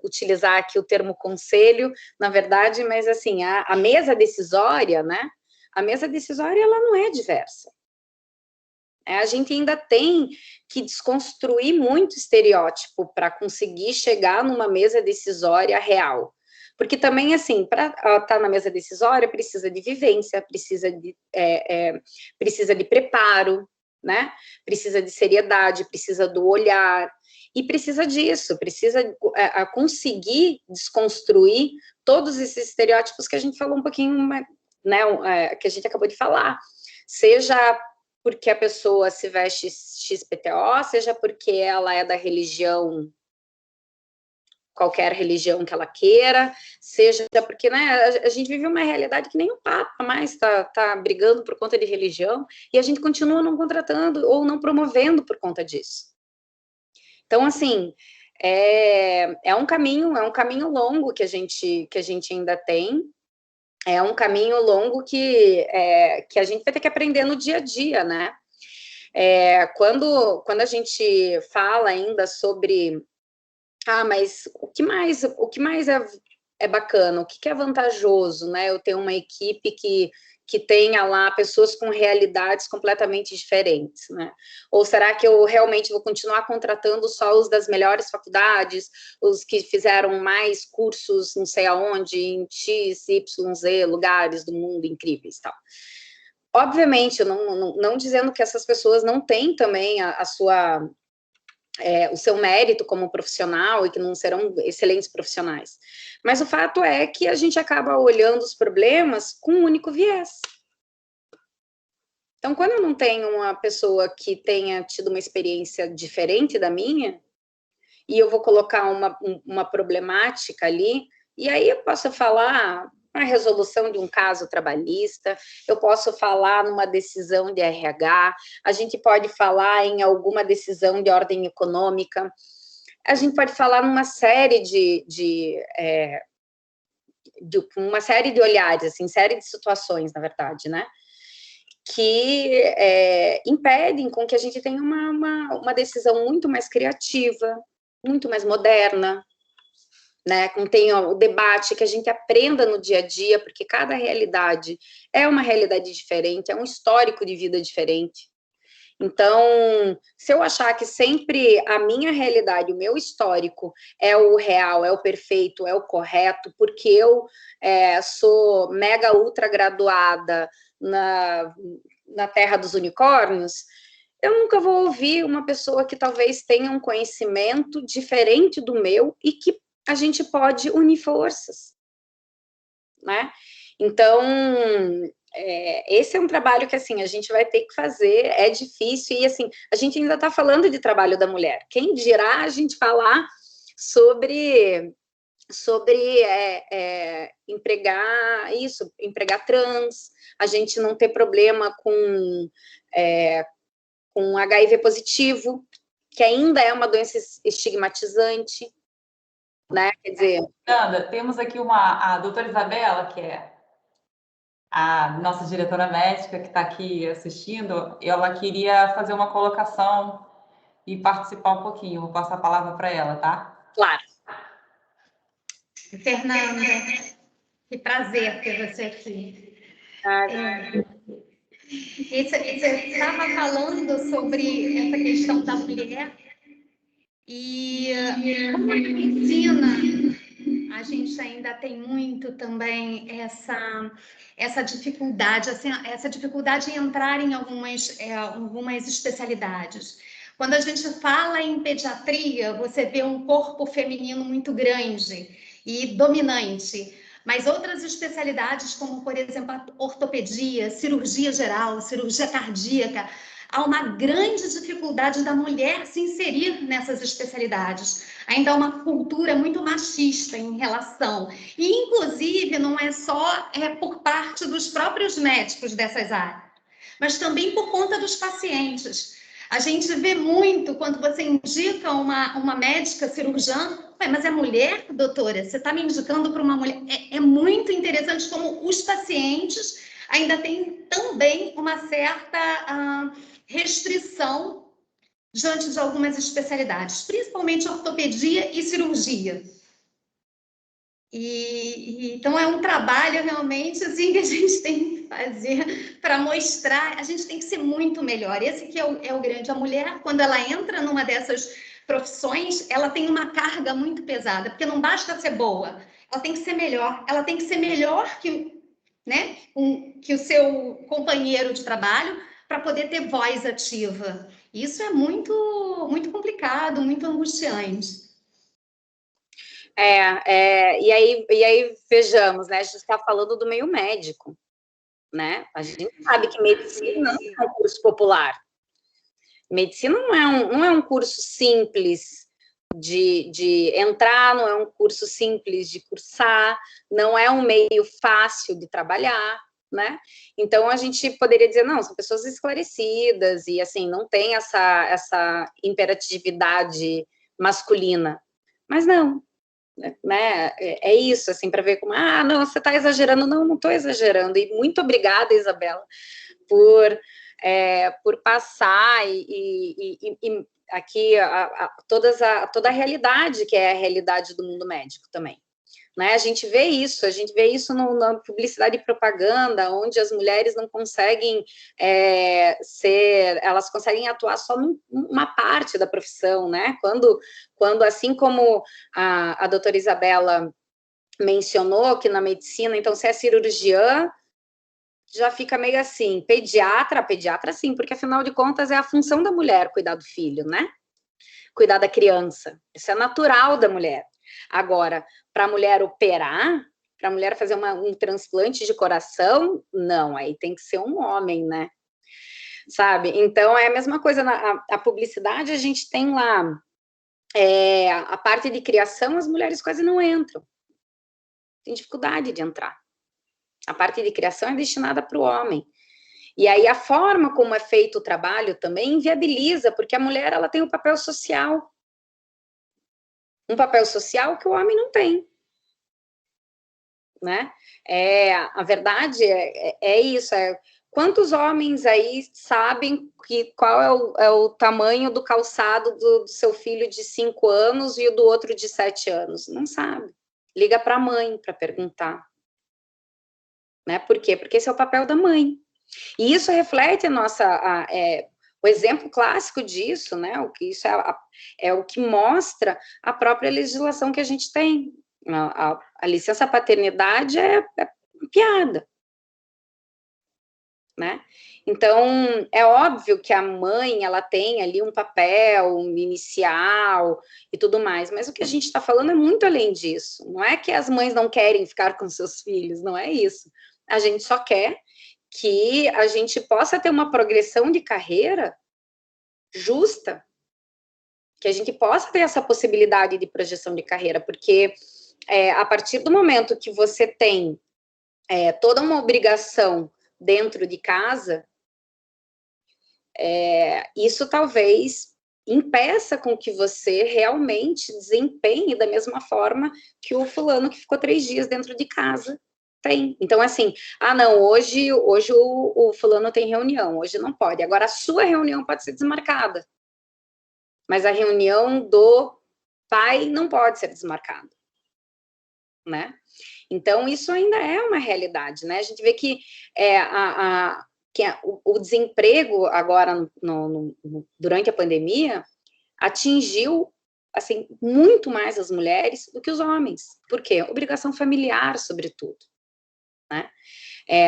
utilizar aqui o termo conselho, na verdade, mas assim, a mesa decisória, né? A mesa decisória, ela não é diversa. A gente ainda tem que desconstruir muito estereótipo para conseguir chegar numa mesa decisória real. Porque também, assim, para estar na mesa decisória, precisa de vivência, precisa de preparo, né? Precisa de seriedade, precisa do olhar, e precisa disso, precisa conseguir desconstruir todos esses estereótipos que a gente falou um pouquinho, né? Que a gente acabou de falar. Seja porque a pessoa se veste XPTO, seja porque ela é da religião, qualquer religião que ela queira, seja porque, né, a gente vive uma realidade que nem o Papa mais tá brigando por conta de religião, e a gente continua não contratando ou não promovendo por conta disso. Então, assim, é um caminho longo que a gente ainda tem. É um caminho longo que a gente vai ter que aprender no dia a dia, né? Quando a gente fala ainda sobre, mas o que mais é bacana, o que é vantajoso, né? Eu ter uma equipe que tenha lá pessoas com realidades completamente diferentes, né? Ou será que eu realmente vou continuar contratando só os das melhores faculdades, os que fizeram mais cursos, não sei aonde, em X, Y, Z, lugares do mundo incríveis, tal? Obviamente, eu não dizendo que essas pessoas não têm também o seu mérito como profissional e que não serão excelentes profissionais. Mas o fato é que a gente acaba olhando os problemas com um único viés. Então, quando eu não tenho uma pessoa que tenha tido uma experiência diferente da minha, e eu vou colocar uma problemática ali, e aí eu posso falar na resolução de um caso trabalhista, eu posso falar numa decisão de RH, a gente pode falar em alguma decisão de ordem econômica, a gente pode falar numa série uma série de olhares, assim, série de situações, na verdade, né? Que impedem com que a gente tenha uma decisão muito mais criativa, muito mais moderna, né? Com tenha o debate, que a gente aprenda no dia a dia, porque cada realidade é uma realidade diferente, é um histórico de vida diferente. Então, se eu achar que sempre a minha realidade, o meu histórico é o real, é o perfeito, é o correto, porque eu sou mega ultra graduada na terra dos unicórnios, eu nunca vou ouvir uma pessoa que talvez tenha um conhecimento diferente do meu e que a gente pode unir forças, né? Então, esse é um trabalho que, assim, a gente vai ter que fazer, é difícil, e, assim, a gente ainda está falando de trabalho da mulher. Quem dirá a gente falar sobre empregar trans, a gente não ter problema com HIV positivo, que ainda é uma doença estigmatizante, né? Quer dizer... Fernanda, temos aqui a doutora Isabela, que é a nossa diretora médica, que está aqui assistindo, ela queria fazer uma colocação e participar um pouquinho. Vou passar a palavra para ela, tá? Claro. Fernanda, que prazer ter você aqui. Você estava falando sobre essa questão da mulher e como a medicina, a gente ainda tem muito também essa dificuldade, assim, essa dificuldade em entrar em algumas especialidades. Quando a gente fala em pediatria, você vê um corpo feminino muito grande e dominante, mas outras especialidades, como, por exemplo, a ortopedia, cirurgia geral, cirurgia cardíaca, há uma grande dificuldade da mulher se inserir nessas especialidades. Ainda há uma cultura muito machista em relação. E, inclusive, não é só por parte dos próprios médicos dessas áreas, mas também por conta dos pacientes. A gente vê muito quando você indica uma médica cirurgiã, mas é mulher, doutora? Você está me indicando para uma mulher? É muito interessante como os pacientes ainda têm também uma certa restrição diante de algumas especialidades, principalmente ortopedia e cirurgia. Então, é um trabalho realmente assim, que a gente tem que fazer para mostrar, a gente tem que ser muito melhor. Esse que é o grande. A mulher, quando ela entra numa dessas profissões, ela tem uma carga muito pesada, porque não basta ser boa, ela tem que ser melhor. Ela tem que ser melhor que, né, que o seu companheiro de trabalho para poder ter voz ativa. Isso é muito, muito complicado, muito angustiante. E aí vejamos, né? A gente está falando do meio médico, né? A gente sabe que medicina não é um curso popular. Medicina não é um curso simples de entrar, não é um curso simples de cursar, não é um meio fácil de trabalhar, né? Então, a gente poderia dizer, não, são pessoas esclarecidas e, assim, não tem essa imperatividade masculina. Mas não. Né? É isso, assim, para ver como, não, você está exagerando. Não estou exagerando. E muito obrigada, Isabela, por passar e aqui toda a realidade, que é a realidade do mundo médico também. Né? A gente vê isso na publicidade e propaganda, onde as mulheres não conseguem elas conseguem atuar só numa parte da profissão, né? Quando assim como a doutora Isabela mencionou que na medicina, então, se é cirurgiã, já fica meio assim, pediatra sim, porque afinal de contas é a função da mulher cuidar do filho, né? Cuidar da criança, isso é natural da mulher. Agora, para a mulher operar, para a mulher fazer um transplante de coração, não, aí tem que ser um homem, né? Sabe? Então, é a mesma coisa a publicidade, a gente tem lá a parte de criação, as mulheres quase não entram. Tem dificuldade de entrar. A parte de criação é destinada para o homem. E aí, a forma como é feito o trabalho também inviabiliza, porque a mulher, ela tem um papel social. Um papel social que o homem não tem, né? A verdade é isso. Quantos homens aí sabem qual é o tamanho do calçado do seu filho de 5 anos e o do outro de 7 anos? Não sabe. Liga para a mãe para perguntar. Né? Por quê? Porque esse é o papel da mãe. E isso reflete o exemplo clássico disso, né? O que isso é o que mostra a própria legislação que a gente tem. A licença paternidade é piada, né? Então, é óbvio que a mãe, ela tem ali um papel inicial e tudo mais, mas o que a gente está falando é muito além disso. Não é que as mães não querem ficar com seus filhos, não é isso. A gente só quer que a gente possa ter uma progressão de carreira justa, que a gente possa ter essa possibilidade de projeção de carreira, porque a partir do momento que você tem toda uma obrigação dentro de casa, isso talvez impeça com que você realmente desempenhe da mesma forma que o fulano que ficou 3 dias dentro de casa tem. Então, assim, não, hoje o fulano tem reunião, hoje não pode. Agora, a sua reunião pode ser desmarcada, mas a reunião do pai não pode ser desmarcada, né? Então, isso ainda é uma realidade, né? A gente vê que o desemprego agora, durante a pandemia, atingiu, assim, muito mais as mulheres do que os homens. Por quê? Obrigação familiar, sobretudo, né?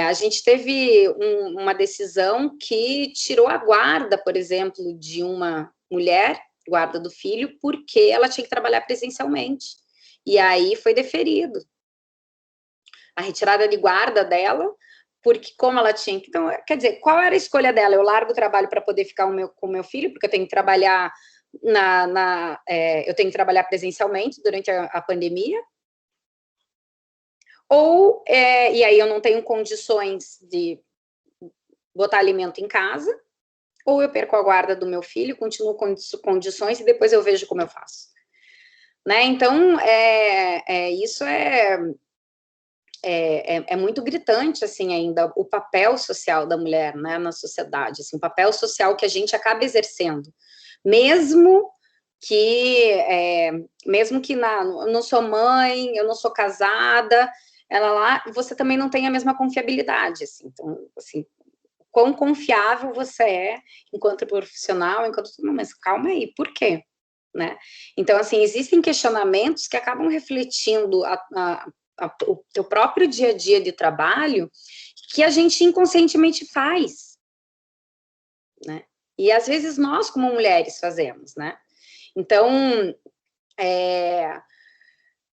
A gente teve uma decisão que tirou a guarda, por exemplo, de uma mulher, guarda do filho, porque ela tinha que trabalhar presencialmente. E aí foi deferido a retirada de guarda dela, porque como ela tinha que... Então, quer dizer, qual era a escolha dela? Eu largo o trabalho para poder ficar com o meu filho, porque eu tenho que trabalhar eu tenho que trabalhar presencialmente durante a pandemia, e aí eu não tenho condições de botar alimento em casa, ou eu perco a guarda do meu filho, continuo com condições e depois eu vejo como eu faço. Né? Então, isso é muito gritante, assim, ainda, o papel social da mulher, né, na sociedade, assim, o papel social que a gente acaba exercendo, mesmo que eu não sou mãe, eu não sou casada, você também não tem a mesma confiabilidade, assim, então, assim, quão confiável você é enquanto profissional, mas calma aí, por quê? Né? Então, assim, existem questionamentos que acabam refletindo o teu próprio dia a dia de trabalho que a gente inconscientemente faz, né? E às vezes nós, como mulheres, fazemos, né? Então,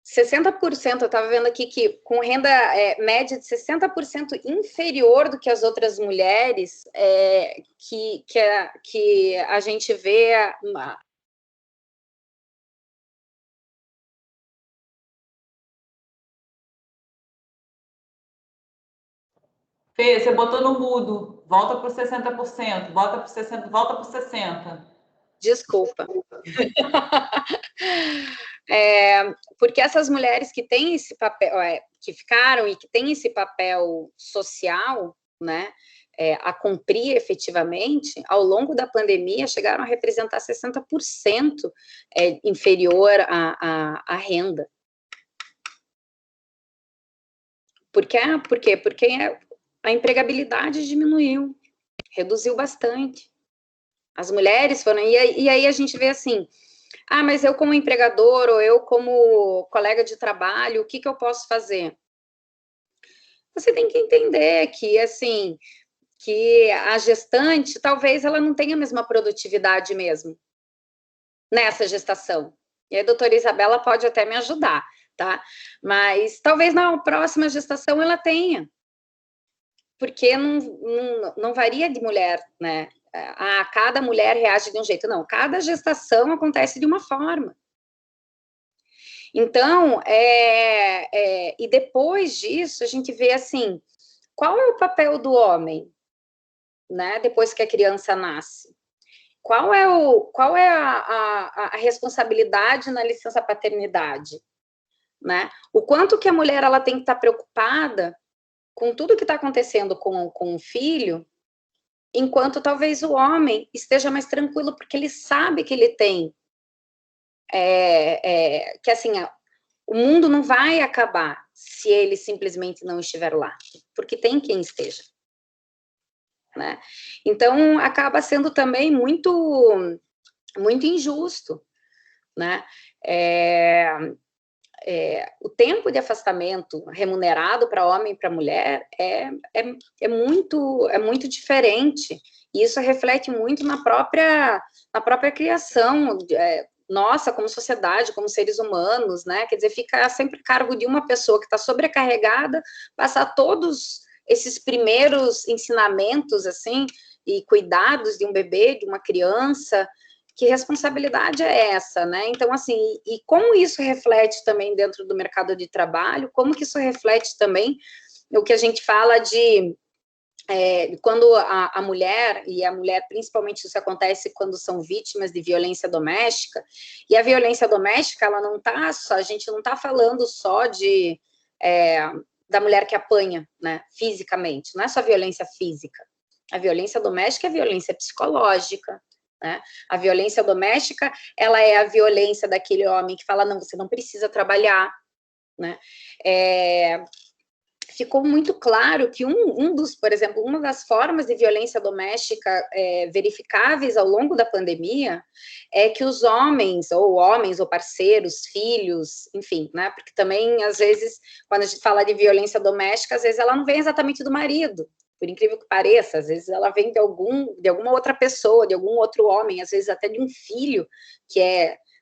60%, eu estava vendo aqui que com renda média de 60% inferior do que as outras mulheres, que a gente vê Fê, você botou no mudo, volta para os 60%, volta para 60%, volta para 60%. Desculpa. Porque essas mulheres que têm esse papel, que ficaram e que têm esse papel social, né, a cumprir efetivamente, ao longo da pandemia, chegaram a representar 60% inferior à renda. Por quê? Porque a empregabilidade diminuiu, reduziu bastante. As mulheres foram... E aí a gente vê assim, mas eu como empregador, ou eu como colega de trabalho, o que eu posso fazer? Você tem que entender que, assim, que a gestante, talvez ela não tenha a mesma produtividade mesmo, nessa gestação. E a doutora Isabela pode até me ajudar, tá? Mas talvez na próxima gestação ela tenha, porque não varia de mulher, né? Cada mulher reage de um jeito. Não, cada gestação acontece de uma forma. Então, e depois disso, a gente vê assim, qual é o papel do homem, né, depois que a criança nasce? Qual é a responsabilidade na licença paternidade, né? O quanto que a mulher ela tem que estar preocupada com tudo que está acontecendo com o filho, enquanto talvez o homem esteja mais tranquilo, porque ele sabe que ele tem, que assim, o mundo não vai acabar se ele simplesmente não estiver lá, porque tem quem esteja, né? Então, acaba sendo também muito injusto, né? O tempo de afastamento remunerado para homem e para mulher é muito diferente, e isso reflete muito na própria criação, nossa, como sociedade, como seres humanos, né? Quer dizer, fica sempre a cargo de uma pessoa que está sobrecarregada, passar todos esses primeiros ensinamentos, assim, e cuidados de um bebê, de uma criança. Que responsabilidade é essa, né? Então, assim, e como isso reflete também dentro do mercado de trabalho, como que isso reflete também o que a gente fala de quando a mulher, e a mulher, principalmente isso acontece quando são vítimas de violência doméstica, e a violência doméstica, ela não tá só, a gente não tá falando só da mulher que apanha, né, fisicamente, não é só violência física, a violência doméstica é violência psicológica, né? A violência doméstica, ela é a violência daquele homem que fala, não, você não precisa trabalhar, né? Ficou muito claro que por exemplo, uma das formas de violência doméstica verificáveis ao longo da pandemia é que os homens ou parceiros, filhos, enfim, né? Porque também, às vezes, quando a gente fala de violência doméstica, às vezes ela não vem exatamente do marido, por incrível que pareça, às vezes ela vem de alguma outra pessoa, de algum outro homem, às vezes até de um filho que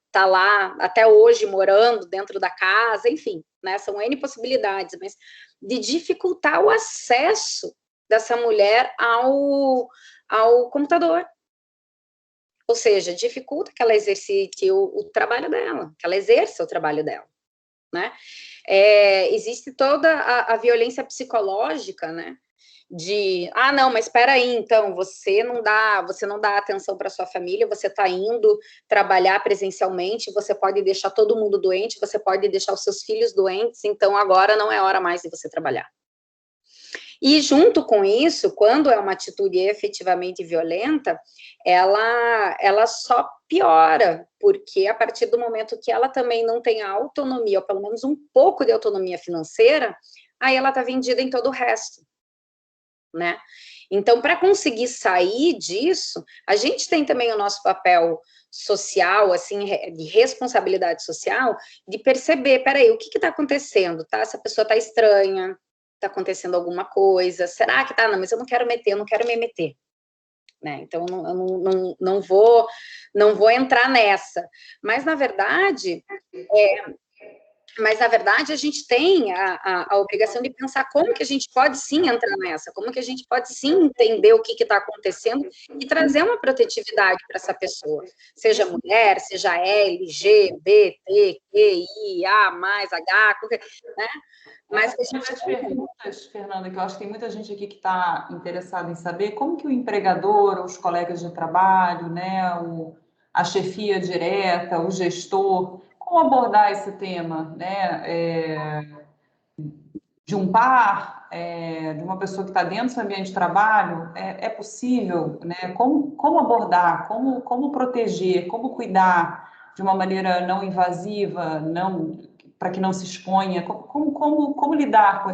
está lá até hoje morando dentro da casa, enfim, né? São N possibilidades, mas de dificultar o acesso dessa mulher ao computador. Ou seja, dificulta que ela exercite o trabalho dela, que ela exerça o trabalho dela, né? Existe toda a violência psicológica, né? Não, mas espera aí, então, você não dá atenção para sua família, você está indo trabalhar presencialmente, você pode deixar todo mundo doente, você pode deixar os seus filhos doentes, então agora não é hora mais de você trabalhar. E junto com isso, quando é uma atitude efetivamente violenta, ela só piora, porque a partir do momento que ela também não tem autonomia, ou pelo menos um pouco de autonomia financeira, aí ela está vendida em todo o resto, né? Então, para conseguir sair disso, a gente tem também o nosso papel social, assim, de responsabilidade social, de perceber, peraí, o que está acontecendo, tá? Essa pessoa está estranha, está acontecendo alguma coisa, será que tá? Não, mas eu não quero me meter, né? Então, eu não vou entrar nessa. Mas, na verdade, a gente tem a obrigação de pensar como que a gente pode, sim, entrar nessa, como que a gente pode, sim, entender o que está acontecendo e trazer uma protetividade para essa pessoa, seja mulher, seja L, G, B, T, Q, I, A, mais, H, qualquer, né? Mas a gente tem perguntas, Fernanda, que eu acho que tem muita gente aqui que está interessada em saber como que o empregador, os colegas de trabalho, né, a chefia direta, o gestor, como abordar esse tema, né, de um par, de uma pessoa que está dentro do ambiente de trabalho, é possível, né? Como abordar, como proteger, como cuidar de uma maneira não invasiva, para que não se exponha, como lidar com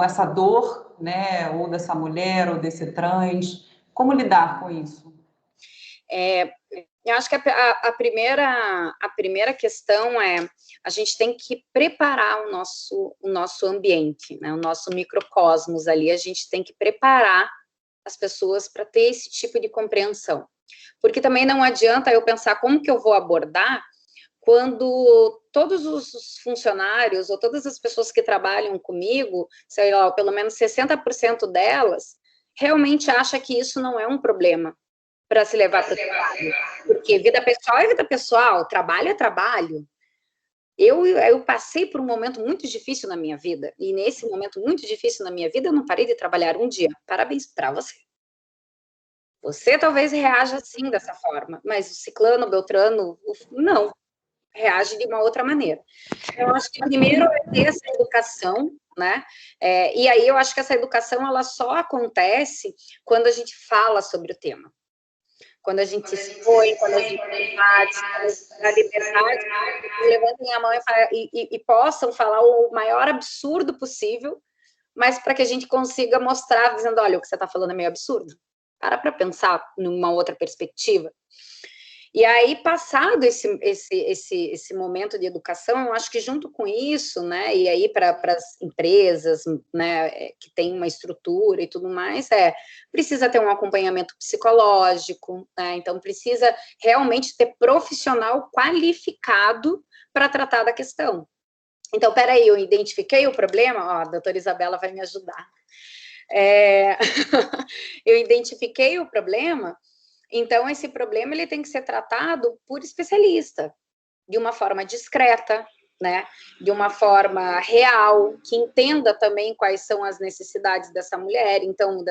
essa dor, né? Ou dessa mulher, ou desse trans, como lidar com isso? Eu acho que a primeira questão é a gente tem que preparar o nosso ambiente, né, o nosso microcosmos ali, a gente tem que preparar as pessoas para ter esse tipo de compreensão. Porque também não adianta eu pensar como que eu vou abordar quando todos os funcionários ou todas as pessoas que trabalham comigo, sei lá, pelo menos 60% delas, realmente acha que isso não é um problema para se levar para o trabalho. Porque vida pessoal é vida pessoal, trabalho é trabalho. Eu passei por um momento muito difícil na minha vida, e nesse momento muito difícil na minha vida, eu não parei de trabalhar um dia. Parabéns para você. Você talvez reaja assim, dessa forma, mas o ciclano, o beltrano, não, reage de uma outra maneira. Eu acho que primeiro é ter essa educação, né? E aí eu acho que essa educação, ela só acontece quando a gente fala sobre o tema. Quando a gente se expõe, quando a gente debate, a liberdade, levantem a mão e possam falar o maior absurdo possível, mas para que a gente consiga mostrar, dizendo, olha, o que você está falando é meio absurdo. Para pensar numa outra perspectiva. E aí, passado esse momento de educação, eu acho que junto com isso, né, e aí para as empresas, né, que tem uma estrutura e tudo mais, precisa ter um acompanhamento psicológico, né, então precisa realmente ter profissional qualificado para tratar da questão. Então, peraí, eu identifiquei o problema, ó, a doutora Isabela vai me ajudar. Eu identifiquei o problema, então esse problema ele tem que ser tratado por especialista, de uma forma discreta, né? De uma forma real, que entenda também quais são as necessidades dessa mulher, então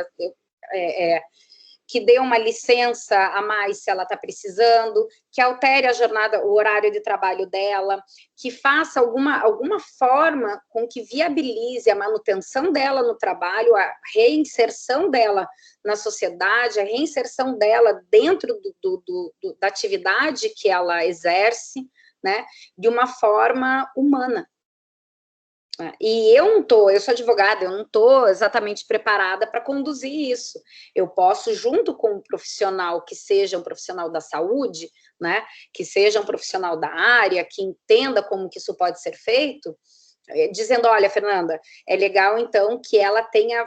que dê uma licença a mais se ela está precisando, que altere a jornada, o horário de trabalho dela, que faça alguma forma com que viabilize a manutenção dela no trabalho, a reinserção dela na sociedade, a reinserção dela dentro da atividade que ela exerce, né, de uma forma humana. E eu sou advogada, eu não estou exatamente preparada para conduzir isso. Eu posso, junto com um profissional que seja um profissional da saúde, né, que seja um profissional da área, que entenda como que isso pode ser feito, dizendo, olha, Fernanda, é legal, então, que ela tenha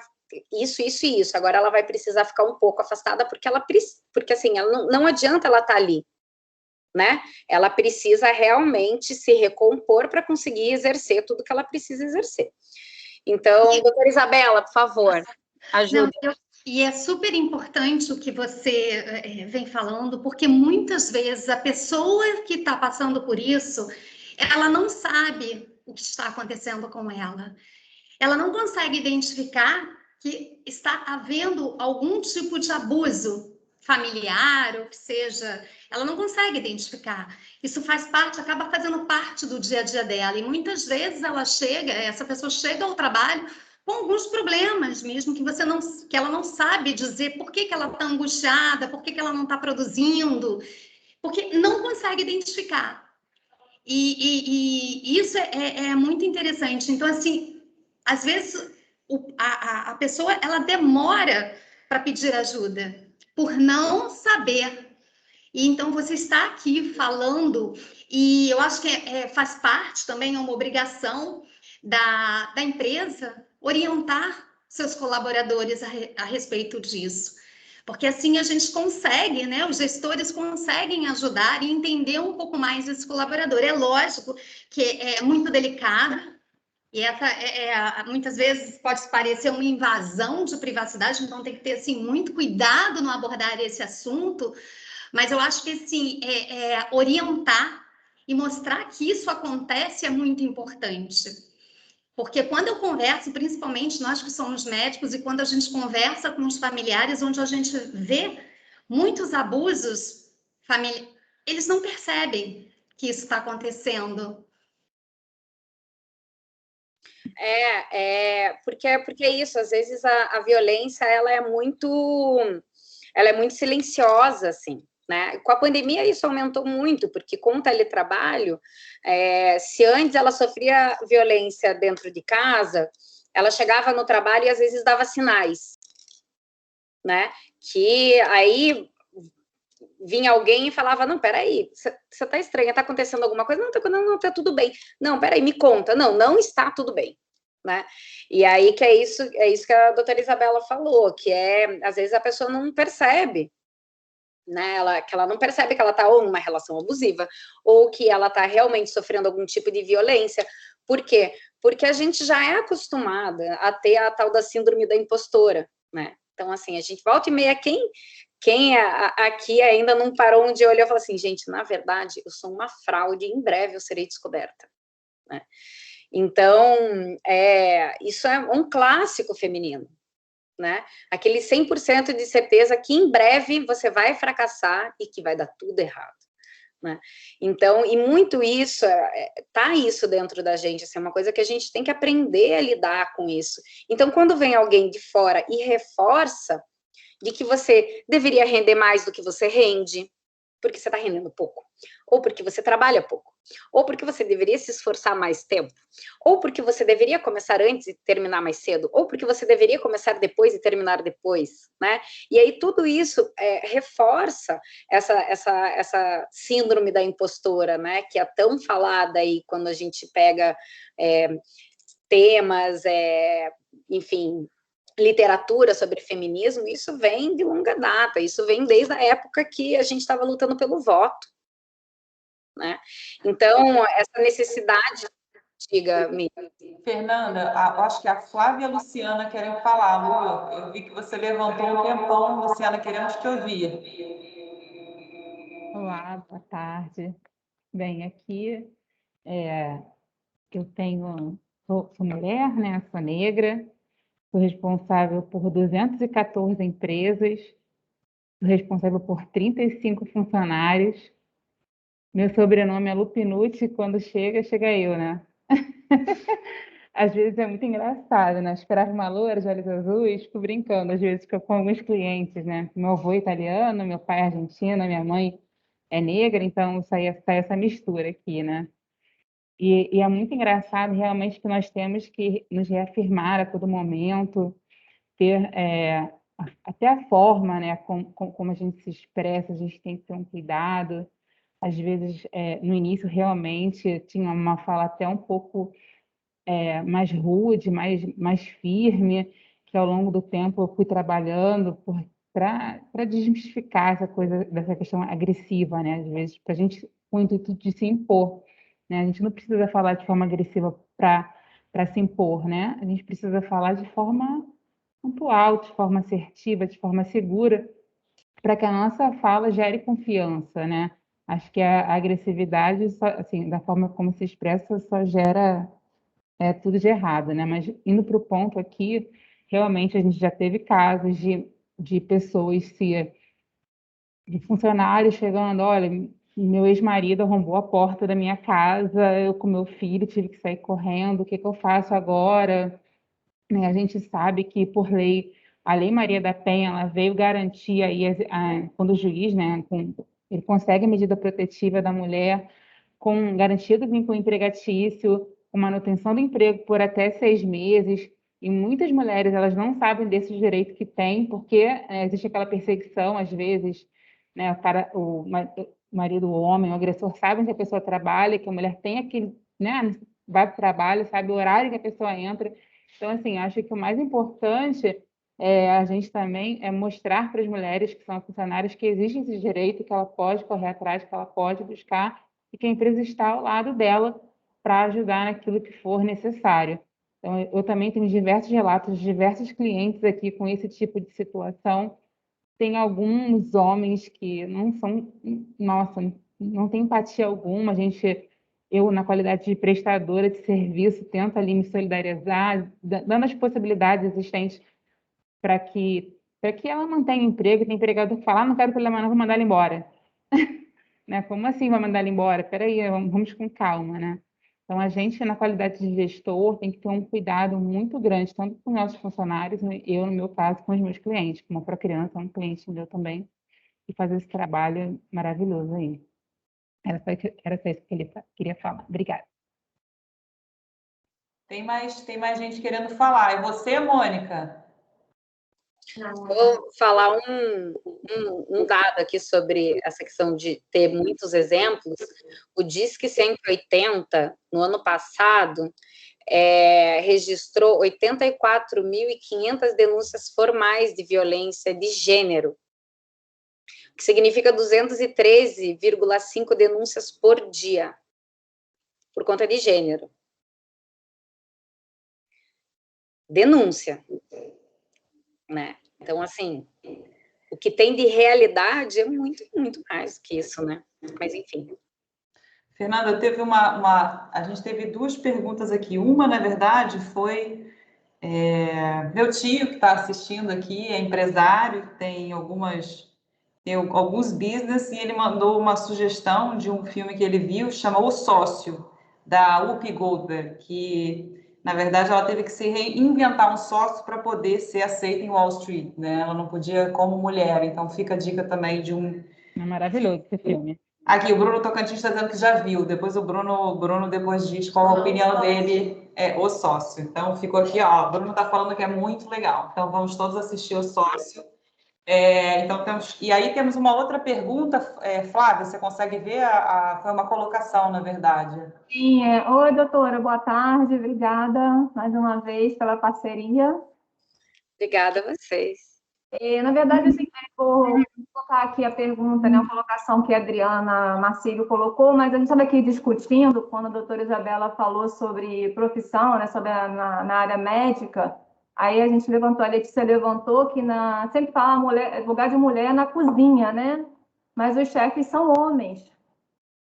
isso, isso e isso. Agora ela vai precisar ficar um pouco afastada, porque assim, ela não adianta ela estar ali, né? Ela precisa realmente se recompor para conseguir exercer tudo que ela precisa exercer. Então, doutora Isabela, por favor, ajude. E é super importante o que você vem falando, porque muitas vezes a pessoa que está passando por isso, ela não sabe o que está acontecendo com ela. Ela não consegue identificar que está havendo algum tipo de abuso familiar, ou que seja, ela não consegue identificar. Isso faz parte, acaba fazendo parte do dia a dia dela. E muitas vezes essa pessoa chega ao trabalho com alguns problemas mesmo, que ela não sabe dizer por que ela está angustiada, por que ela não está produzindo, porque não consegue identificar. E isso é muito interessante. Então, assim, às vezes a pessoa ela demora para pedir ajuda por não saber. E então você está aqui falando, e eu acho que faz parte também, é uma obrigação da empresa orientar seus colaboradores a respeito disso. Porque assim a gente consegue, né? Os gestores conseguem ajudar e entender um pouco mais esse colaborador. É lógico que é muito delicado, e muitas vezes pode parecer uma invasão de privacidade, então tem que ter assim, muito cuidado no abordar esse assunto, mas eu acho que assim, orientar e mostrar que isso acontece é muito importante. Porque quando eu converso, principalmente nós que somos médicos, e quando a gente conversa com os familiares, onde a gente vê muitos abusos familiares, eles não percebem que isso está acontecendo. Porque é isso, às vezes a violência ela é muito silenciosa, assim, né? Com a pandemia isso aumentou muito, porque com o teletrabalho, se antes ela sofria violência dentro de casa, ela chegava no trabalho e às vezes dava sinais, né? Que aí vinha alguém e falava, não, peraí, você tá estranha, tá acontecendo alguma coisa? Não, tá tudo bem. Não, peraí, me conta. Não está tudo bem, né? E aí que é isso que a doutora Isabela falou, que às vezes a pessoa não percebe, né? Que ela não percebe que ela tá ou numa relação abusiva, ou que ela tá realmente sofrendo algum tipo de violência. Por quê? Porque a gente já é acostumada a ter a tal da síndrome da impostora, né? Então, assim, a gente volta e meia, quem aqui ainda não parou de olhar e falou assim, gente, na verdade, eu sou uma fraude, em breve eu serei descoberta, né? Então, isso é um clássico feminino, né? Aquele 100% de certeza que em breve você vai fracassar e que vai dar tudo errado, né? Então, e muito isso, tá isso dentro da gente, assim, é uma coisa que a gente tem que aprender a lidar com isso. Então, quando vem alguém de fora e reforça de que você deveria render mais do que você rende, porque você está rendendo pouco, ou porque você trabalha pouco, ou porque você deveria se esforçar mais tempo, ou porque você deveria começar antes e terminar mais cedo, ou porque você deveria começar depois e terminar depois, né? E aí tudo isso reforça essa síndrome da impostora, né? Que é tão falada aí quando a gente pega temas, enfim, literatura sobre feminismo, isso vem de longa data, isso vem desde a época que a gente estava lutando pelo voto, né? Então, essa necessidade, diga-me. Fernanda, eu acho que a Flávia e a Luciana querem falar, Lu. Eu vi que você levantou um tempão, Luciana, queremos te ouvir. Olá, boa tarde. Bem, aqui eu sou mulher, né? Sou negra, sou responsável por 214 empresas, sou responsável por 35 funcionários. Meu sobrenome é Lupinucci, quando chega eu, né? Às vezes é muito engraçado, né? Eu esperava uma loira de olhos azuis, fico brincando, às vezes com alguns clientes, né? Meu avô é italiano, meu pai é argentino, minha mãe é negra, então sai essa mistura aqui, né? E é muito engraçado realmente que nós temos que nos reafirmar a todo momento, ter até a forma, né, como a gente se expressa, a gente tem que ter um cuidado. Às vezes, no início, realmente, tinha uma fala até um pouco mais rude, mais firme, que ao longo do tempo eu fui trabalhando, para desmistificar essa coisa dessa questão agressiva, né? Às vezes, para a gente, com o intuito de se impor, né? A gente não precisa falar de forma agressiva para se impor, né? A gente precisa falar de forma pontual, de forma assertiva, de forma segura, para que a nossa fala gere confiança, né? Acho que a agressividade, só, assim, da forma como se expressa, só gera tudo de errado, né? Mas indo para o ponto aqui, realmente a gente já teve casos de pessoas de funcionários chegando, olha, meu ex-marido arrombou a porta da minha casa, eu com meu filho tive que sair correndo, o que que eu faço agora? Né? A gente sabe que, por lei, a Lei Maria da Penha, ela veio garantir aí, quando o juiz, né, ele consegue a medida protetiva da mulher com garantia do vínculo empregatício, com manutenção do emprego por até 6 meses, e muitas mulheres, elas não sabem desse direito que têm, porque existe aquela perseguição, às vezes, né, o marido, o homem, o agressor sabe onde a pessoa trabalha, que a mulher tem aquele, né, vai para o trabalho, sabe o horário que a pessoa entra. Então, assim, acho que o mais importante a gente também mostrar para as mulheres que são funcionárias que existe esse direito, que ela pode correr atrás, que ela pode buscar, e que a empresa está ao lado dela para ajudar naquilo que for necessário. Então, eu também tenho diversos relatos de diversos clientes aqui com esse tipo de situação. Tem alguns homens que não são, nossa, não tem empatia alguma. Eu, na qualidade de prestadora de serviço, tento ali me solidarizar, dando as possibilidades existentes para que ela mantenha o emprego. Tem empregador que fala, não quero problema não, vou mandar ela embora. Né? Como assim vai mandar ela embora? Espera aí, vamos com calma, né? Então, a gente, na qualidade de gestor, tem que ter um cuidado muito grande, tanto com os nossos funcionários, eu, no meu caso, com os meus clientes, como para criança, um cliente meu também, e fazer esse trabalho maravilhoso aí. Era só isso que ele queria falar. Obrigada. Tem mais gente querendo falar. E você, Mônica? Vou falar um dado aqui sobre essa questão de ter muitos exemplos. O Disque 180, no ano passado, registrou 84.500 denúncias formais de violência de gênero, que significa 213,5 denúncias por dia, por conta de gênero. Denúncia, né? Então, assim, o que tem de realidade é muito, muito mais que isso, né? Mas, enfim. Fernanda, teve a gente teve duas perguntas aqui. Uma, na verdade, foi meu tio que está assistindo aqui, é empresário, tem alguns business, e ele mandou uma sugestão de um filme que ele viu, chama O Sócio, da Whoopi Goldberg, que, na verdade, ela teve que se reinventar um sócio para poder ser aceita em Wall Street, né? Ela não podia como mulher, então fica a dica também de um... É maravilhoso esse filme. Aqui, o Bruno Tocantins está dizendo que já viu, depois o Bruno depois diz qual a opinião dele, O Sócio. Então, ficou aqui, ó, o Bruno está falando que é muito legal, então vamos todos assistir O Sócio. Então, e aí temos uma outra pergunta, Flávia, você consegue ver? Foi uma colocação, na verdade. Sim, oi, doutora, boa tarde, obrigada mais uma vez pela parceria. Obrigada a vocês. Na verdade, assim, vou colocar aqui a pergunta, né, a colocação que a Adriana Marcílio colocou, mas a gente estava aqui discutindo, quando a doutora Isabela falou sobre profissão, né, sobre na área médica, aí a gente levantou, a Letícia levantou que sempre fala lugar de mulher na cozinha, né? Mas os chefes são homens.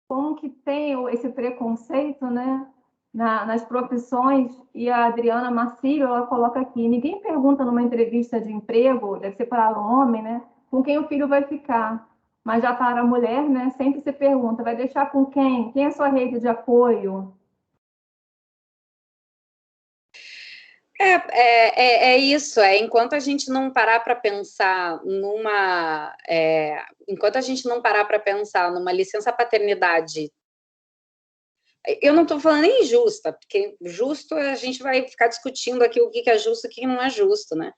Como que tem esse preconceito, né, nas profissões? E a Adriana Marcílio, ela coloca aqui, ninguém pergunta numa entrevista de emprego, deve ser para o homem, né, com quem o filho vai ficar. Mas já para a mulher, né, sempre se pergunta, vai deixar com quem? Quem é a sua rede de apoio? Isso, enquanto a gente não parar para pensar numa licença paternidade, eu não estou falando nem justa, porque justo a gente vai ficar discutindo aqui o que é justo e o que não é justo, né?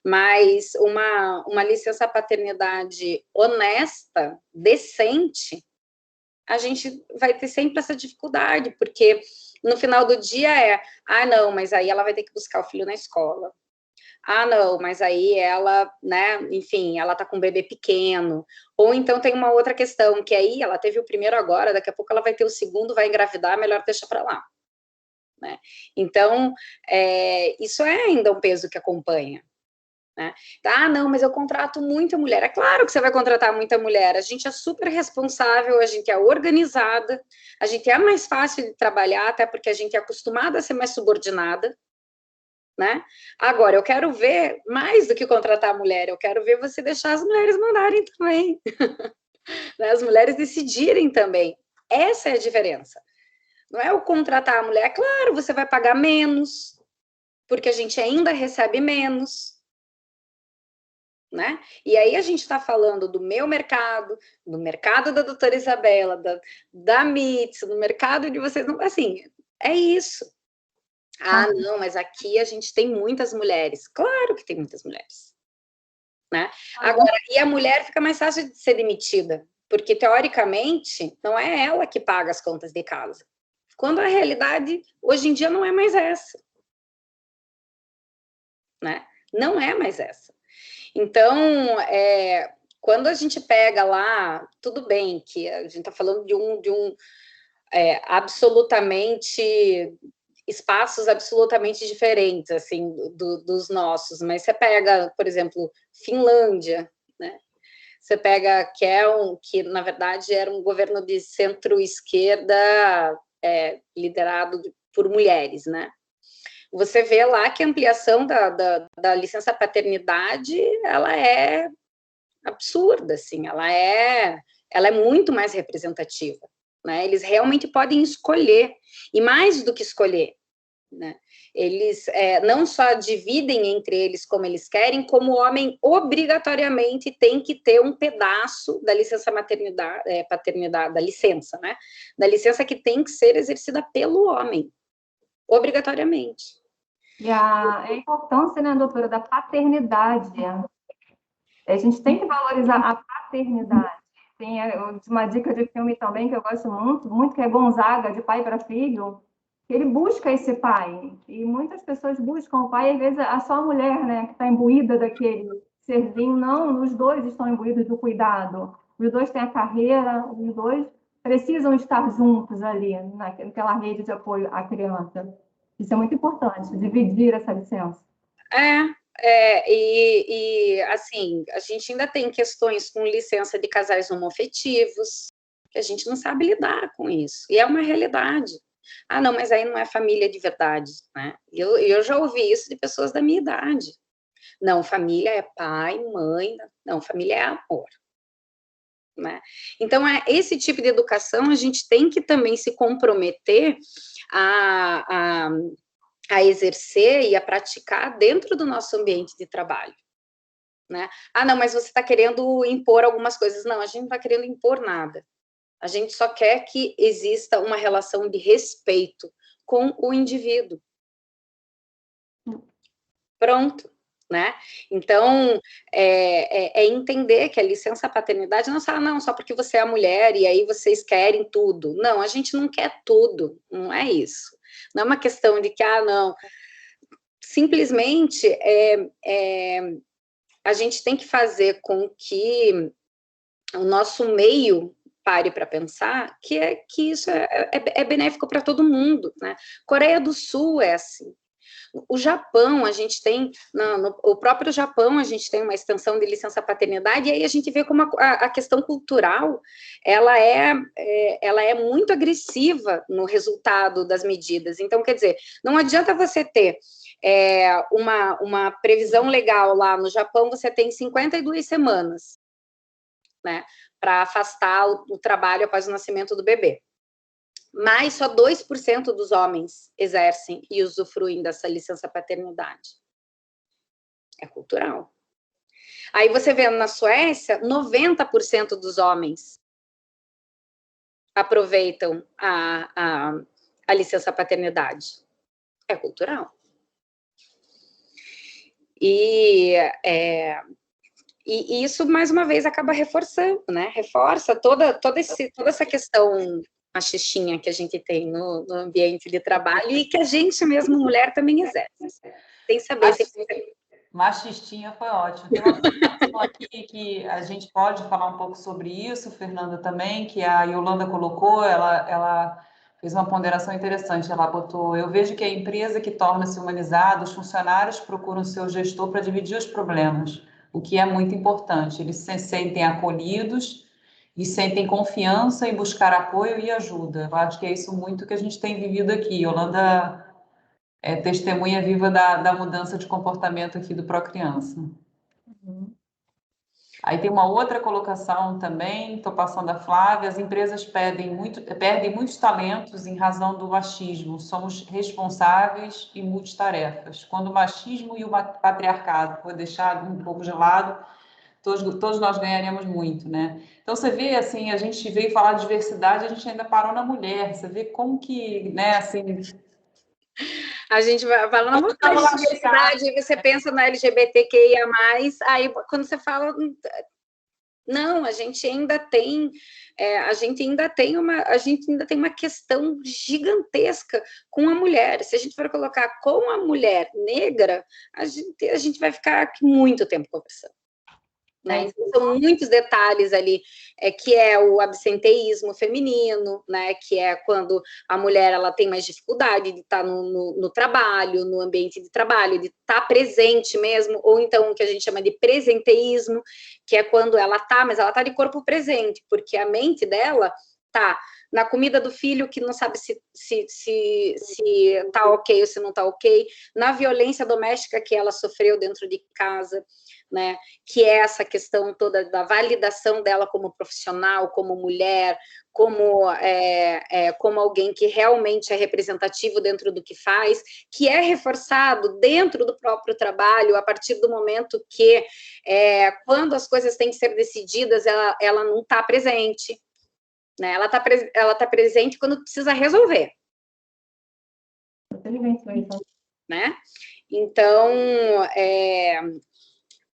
Mas uma licença paternidade honesta, decente, a gente vai ter sempre essa dificuldade, porque no final do dia não, mas aí ela vai ter que buscar o filho na escola. Ah, não, mas aí ela, né, enfim, ela tá com um bebê pequeno. Ou então tem uma outra questão, que aí ela teve o primeiro agora, daqui a pouco ela vai ter o segundo, vai engravidar, melhor deixar para lá, né? Então, isso é ainda um peso que acompanha, né? Ah, não, mas eu contrato muita mulher. É claro que você vai contratar muita mulher. A gente é super responsável, a gente é organizada, a gente é mais fácil de trabalhar, até porque a gente é acostumada a ser mais subordinada, né? Agora, eu quero ver mais do que contratar a mulher, eu quero ver você deixar as mulheres mandarem também, né? As mulheres decidirem também. Essa é a diferença. Não é o contratar a mulher, claro, você vai pagar menos, porque a gente ainda recebe menos, né? E aí a gente está falando do meu mercado, do mercado da doutora Isabela, da MITS, do mercado de vocês, não, assim, é isso. Ah, não, mas aqui a gente tem muitas mulheres. Claro que tem muitas mulheres, né? Agora, e a mulher fica mais fácil de ser demitida, porque teoricamente não é ela que paga as contas de casa. Quando a realidade, hoje em dia, não é mais essa, né? Não é mais essa. Então, quando a gente pega lá, tudo bem que a gente está falando de um absolutamente espaços absolutamente diferentes, assim, dos nossos, mas você pega, por exemplo, Finlândia, né? Você pega que na verdade era um governo de centro-esquerda liderado por mulheres, né? Você vê lá que a ampliação da licença paternidade, ela é absurda, assim, ela é muito mais representativa, né? Eles realmente podem escolher, e mais do que escolher, né? Eles não só dividem entre eles como eles querem, como o homem obrigatoriamente tem que ter um pedaço da licença paternidade, da licença, né? Da licença que tem que ser exercida pelo homem, obrigatoriamente. E a importância, né, doutora, da paternidade. A gente tem que valorizar a paternidade. Tem uma dica de filme também que eu gosto muito, muito, que é Gonzaga, de pai para filho. Ele busca esse pai, e muitas pessoas buscam o pai, às vezes é só a mulher, né, que está imbuída daquele serzinho. Não, os dois estão imbuídos do cuidado, os dois têm a carreira, os dois precisam estar juntos ali, naquela rede de apoio à criança. Isso é muito importante, dividir essa licença. Assim, a gente ainda tem questões com licença de casais homoafetivos, que a gente não sabe lidar com isso, e é uma realidade. Ah, não, mas aí não é família de verdade, né? Eu já ouvi isso de pessoas da minha idade. Não, família é pai, mãe, não, família é amor, né? Então, esse tipo de educação a gente tem que também se comprometer a exercer e a praticar dentro do nosso ambiente de trabalho, né? Ah, não, mas você está querendo impor algumas coisas. Não, a gente não está querendo impor nada. A gente só quer que exista uma relação de respeito com o indivíduo. Pronto, né? Então, entender que a licença paternidade não é só porque você é mulher e aí vocês querem tudo. Não, a gente não quer tudo, não é isso. Não é uma questão de que, não, simplesmente a gente tem que fazer com que o nosso meio pare para pensar que isso é benéfico para todo mundo, né? Coreia do Sul é assim. O Japão, a gente tem, o próprio Japão, a gente tem uma extensão de licença paternidade, e aí a gente vê como a questão cultural, ela é muito agressiva no resultado das medidas. Então, quer dizer, não adianta você ter uma previsão legal lá no Japão, você tem 52 semanas, né, para afastar o trabalho após o nascimento do bebê. Mas só 2% dos homens exercem e usufruem dessa licença paternidade. É cultural. Aí você vê na Suécia, 90% dos homens aproveitam a licença paternidade. É cultural. E isso, mais uma vez, acaba reforçando, né? Reforça toda essa questão machistinha que a gente tem no ambiente de trabalho e que a gente mesmo, mulher, também exerce. Sem saber se... Machistinha foi ótimo. Tem uma questão aqui que a gente pode falar um pouco sobre isso, Fernanda, também, que a Yolanda colocou, ela fez uma ponderação interessante. Ela botou: eu vejo que a empresa que torna-se humanizada, os funcionários procuram seu gestor para dividir os problemas, o que é muito importante. Eles se sentem acolhidos e sentem confiança em buscar apoio e ajuda. Eu acho que é isso muito que a gente tem vivido aqui. Yolanda é testemunha viva da mudança de comportamento aqui do Procriança. Aí tem uma outra colocação também, estou passando a Flávia: as empresas perdem muitos talentos em razão do machismo, somos responsáveis e multitarefas. Quando o machismo e o patriarcado for deixado um pouco de lado, todos nós ganharemos muito, né? Então você vê, assim, a gente veio falar de diversidade, a gente ainda parou na mulher, você vê como que, né, assim... A gente vai falando muito de diversidade, aí você pensa na LGBTQIA+, aí quando você fala... Não, a gente ainda tem uma questão gigantesca com a mulher. Se a gente for colocar com a mulher negra, a gente vai ficar aqui muito tempo conversando. Né? Então, são muitos detalhes ali, que é o absenteísmo feminino, né? Que é quando a mulher ela tem mais dificuldade de estar no trabalho, no ambiente de trabalho, de estar presente mesmo, ou então o que a gente chama de presenteísmo, que é quando ela está, mas ela está de corpo presente, porque a mente dela está na comida do filho, que não sabe se tá ok ou se não tá ok, na violência doméstica que ela sofreu dentro de casa, né, que é essa questão toda da validação dela como profissional, como mulher, como alguém que realmente é representativo dentro do que faz, que é reforçado dentro do próprio trabalho, a partir do momento que, quando as coisas têm que ser decididas, ela não está presente, né? Ela tá presente quando precisa resolver. Né? Então,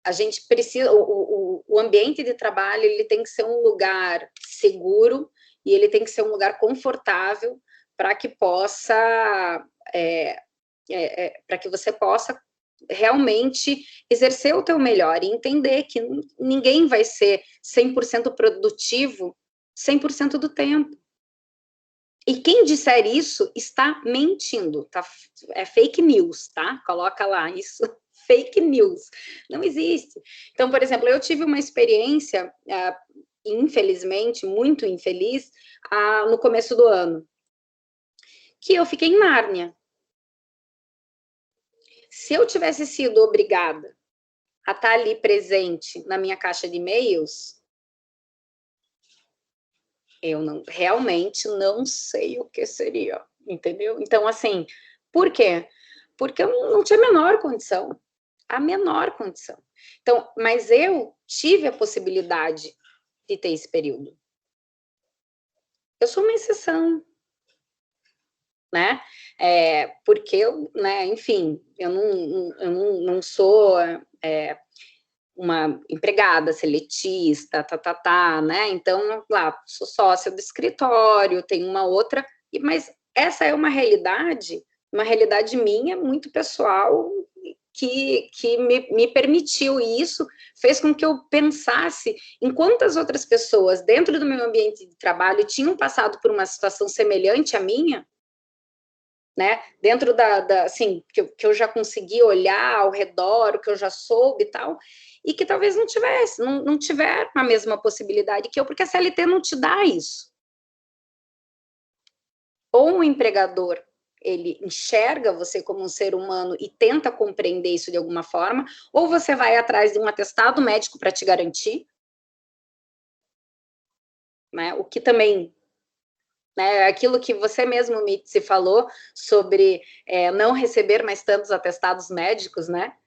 a gente precisa, o ambiente de trabalho ele tem que ser um lugar seguro e ele tem que ser um lugar confortável para que você possa realmente exercer o teu melhor e entender que ninguém vai ser 100% produtivo 100% do tempo. E quem disser isso está mentindo, tá? É fake news, tá? Coloca lá isso. Fake news, não existe. Então, por exemplo, eu tive uma experiência, infelizmente, muito infeliz, no começo do ano, que eu fiquei em Nárnia. Se eu tivesse sido obrigada a estar ali presente na minha caixa de e-mails, eu realmente não sei o que seria, entendeu? Então, assim, por quê? Porque eu não tinha a menor condição. Então, mas eu tive a possibilidade de ter esse período. Eu sou uma exceção, né? Porque eu, né, enfim, eu não sou uma empregada seletista, né? Então, lá, sou sócia do escritório, tenho uma outra, mas essa é uma realidade minha, muito pessoal, que me permitiu isso, fez com que eu pensasse em quantas outras pessoas dentro do meu ambiente de trabalho tinham passado por uma situação semelhante à minha, né? Dentro assim, que eu já consegui olhar ao redor, o que eu já soube e tal, e que talvez não tiver a mesma possibilidade que eu, porque a CLT não te dá isso. Ou um empregador ele enxerga você como um ser humano e tenta compreender isso de alguma forma, ou você vai atrás de um atestado médico para te garantir, né? O que também, né, aquilo que você mesmo se falou sobre não receber mais tantos atestados médicos, né?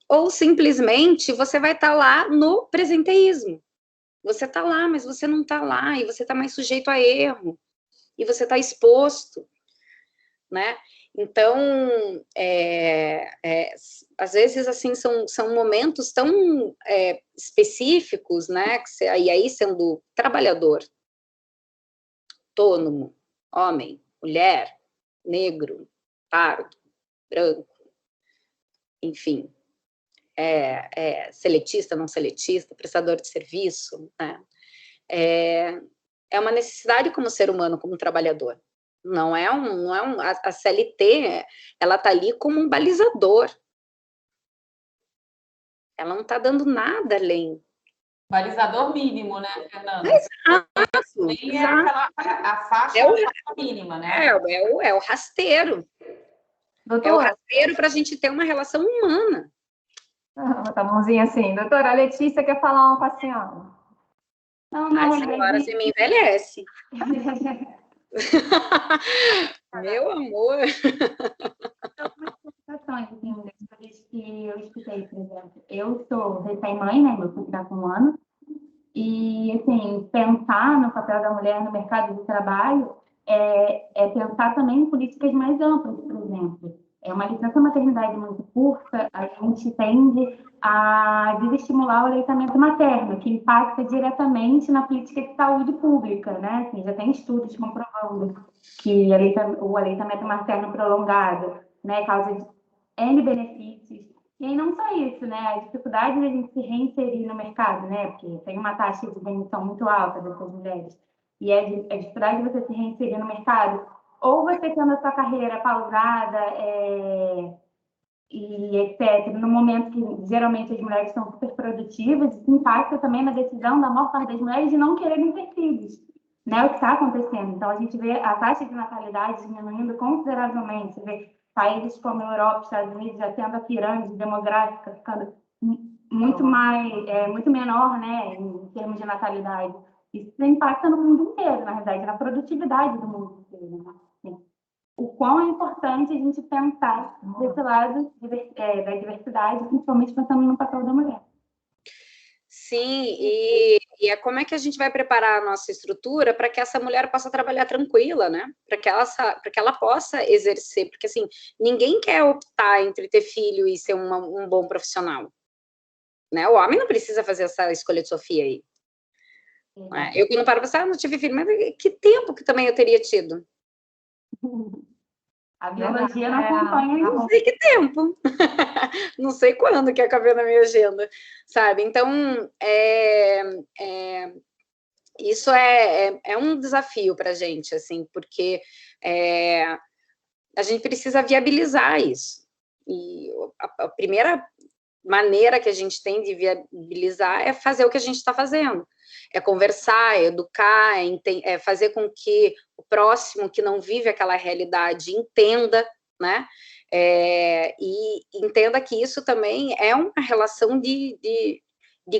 Ou simplesmente você vai estar lá no presenteísmo. Você está lá, mas você não está lá, e você está mais sujeito a erro, e você está exposto, né? Então, às vezes, assim, são momentos tão específicos, né? E aí, sendo trabalhador, autônomo, homem, mulher, negro, pardo, branco, enfim, seletista, não seletista, prestador de serviço, né? É uma necessidade como ser humano, como trabalhador. A CLT, ela está ali como um balizador. Ela não está dando nada além. Balizador mínimo, né, Fernanda? Exato. A faixa mínima, né? É o rasteiro. Doutora, é o rasteiro para a gente ter uma relação humana. Tá mãozinha assim. Doutora, a Letícia quer falar com a senhora. Não, A senhora, você me envelhece. Meu amor. Situações, assim, das coisas que eu escutei, por exemplo. Eu sou recém-mãe, né? Meu filho está com 1 ano. E, assim, pensar no papel da mulher no mercado de trabalho é pensar também em políticas mais amplas, por exemplo. Uma licença maternidade muito curta, a gente tende a desestimular o aleitamento materno, que impacta diretamente na política de saúde pública, né? Assim, já tem estudos comprovando que o aleitamento materno prolongado, né, causa N benefícios. E aí não só isso, né? A dificuldade de a gente se reinserir no mercado, né? Porque tem uma taxa de demissão muito alta dessas mulheres. E a dificuldade de você se reinserir no mercado, ou você tendo a sua carreira pausada, e etc., no momento que geralmente as mulheres são super produtivas, isso impacta também na decisão da maior parte das mulheres de não quererem ter filhos, né? O que está acontecendo. Então, a gente vê a taxa de natalidade diminuindo consideravelmente, você vê países como a Europa, Estados Unidos, já tendo a pirâmide demográfica ficando muito menor, né, em termos de natalidade. Isso impacta no mundo inteiro, na verdade, na produtividade do mundo inteiro, né? Assim, o quão é importante a gente pensar desse lado da diversidade, principalmente pensando no papel da mulher. Sim, e é como é que a gente vai preparar a nossa estrutura para que essa mulher possa trabalhar tranquila, né? Para que ela possa exercer, porque assim, ninguém quer optar entre ter filho e ser um bom profissional, né? O homem não precisa fazer essa escolha de Sofia aí. Né? Eu quando paro para pensar, não tive filho, mas que tempo que também eu teria tido? A biologia não acompanha. Não sei que tempo. Não sei quando que ia caber na minha agenda, sabe? Então, isso é um desafio para a gente, assim, porque a gente precisa viabilizar isso. E a primeira maneira que a gente tem de viabilizar é fazer o que a gente está fazendo. É conversar, é educar, é fazer com que o próximo que não vive aquela realidade entenda, né? E entenda que isso também é uma relação de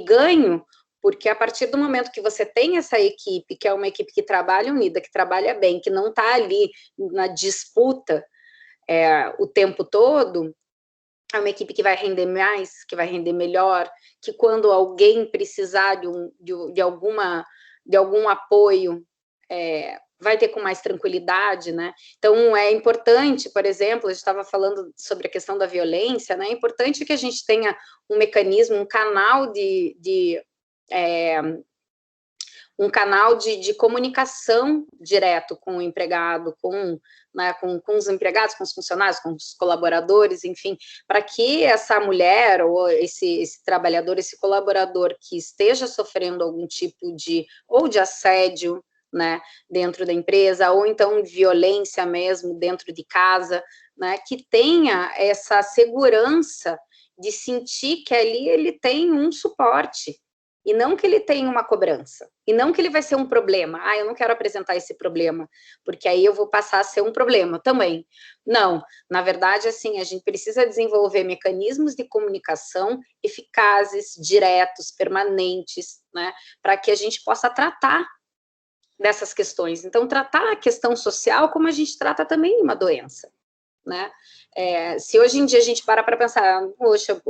ganho, porque a partir do momento que você tem essa equipe, que é uma equipe que trabalha unida, que trabalha bem, que não está ali na disputa o tempo todo, é uma equipe que vai render mais, que vai render melhor, que quando alguém precisar de algum apoio, vai ter com mais tranquilidade, né? Então, é importante, por exemplo, a gente estava falando sobre a questão da violência, né? É importante que a gente tenha um mecanismo, um canal de comunicação direto com o empregado, com os empregados, com os funcionários, com os colaboradores, enfim, para que essa mulher ou esse trabalhador, esse colaborador que esteja sofrendo algum tipo de assédio, né, dentro da empresa, ou então violência mesmo dentro de casa, né, que tenha essa segurança de sentir que ali ele tem um suporte, e não que ele tenha uma cobrança, e não que ele vai ser um problema. Eu não quero apresentar esse problema, porque aí eu vou passar a ser um problema também. Não, na verdade, assim, a gente precisa desenvolver mecanismos de comunicação eficazes, diretos, permanentes, né, para que a gente possa tratar dessas questões. Então, tratar a questão social como a gente trata também uma doença, né? Se hoje em dia a gente para pensar, poxa,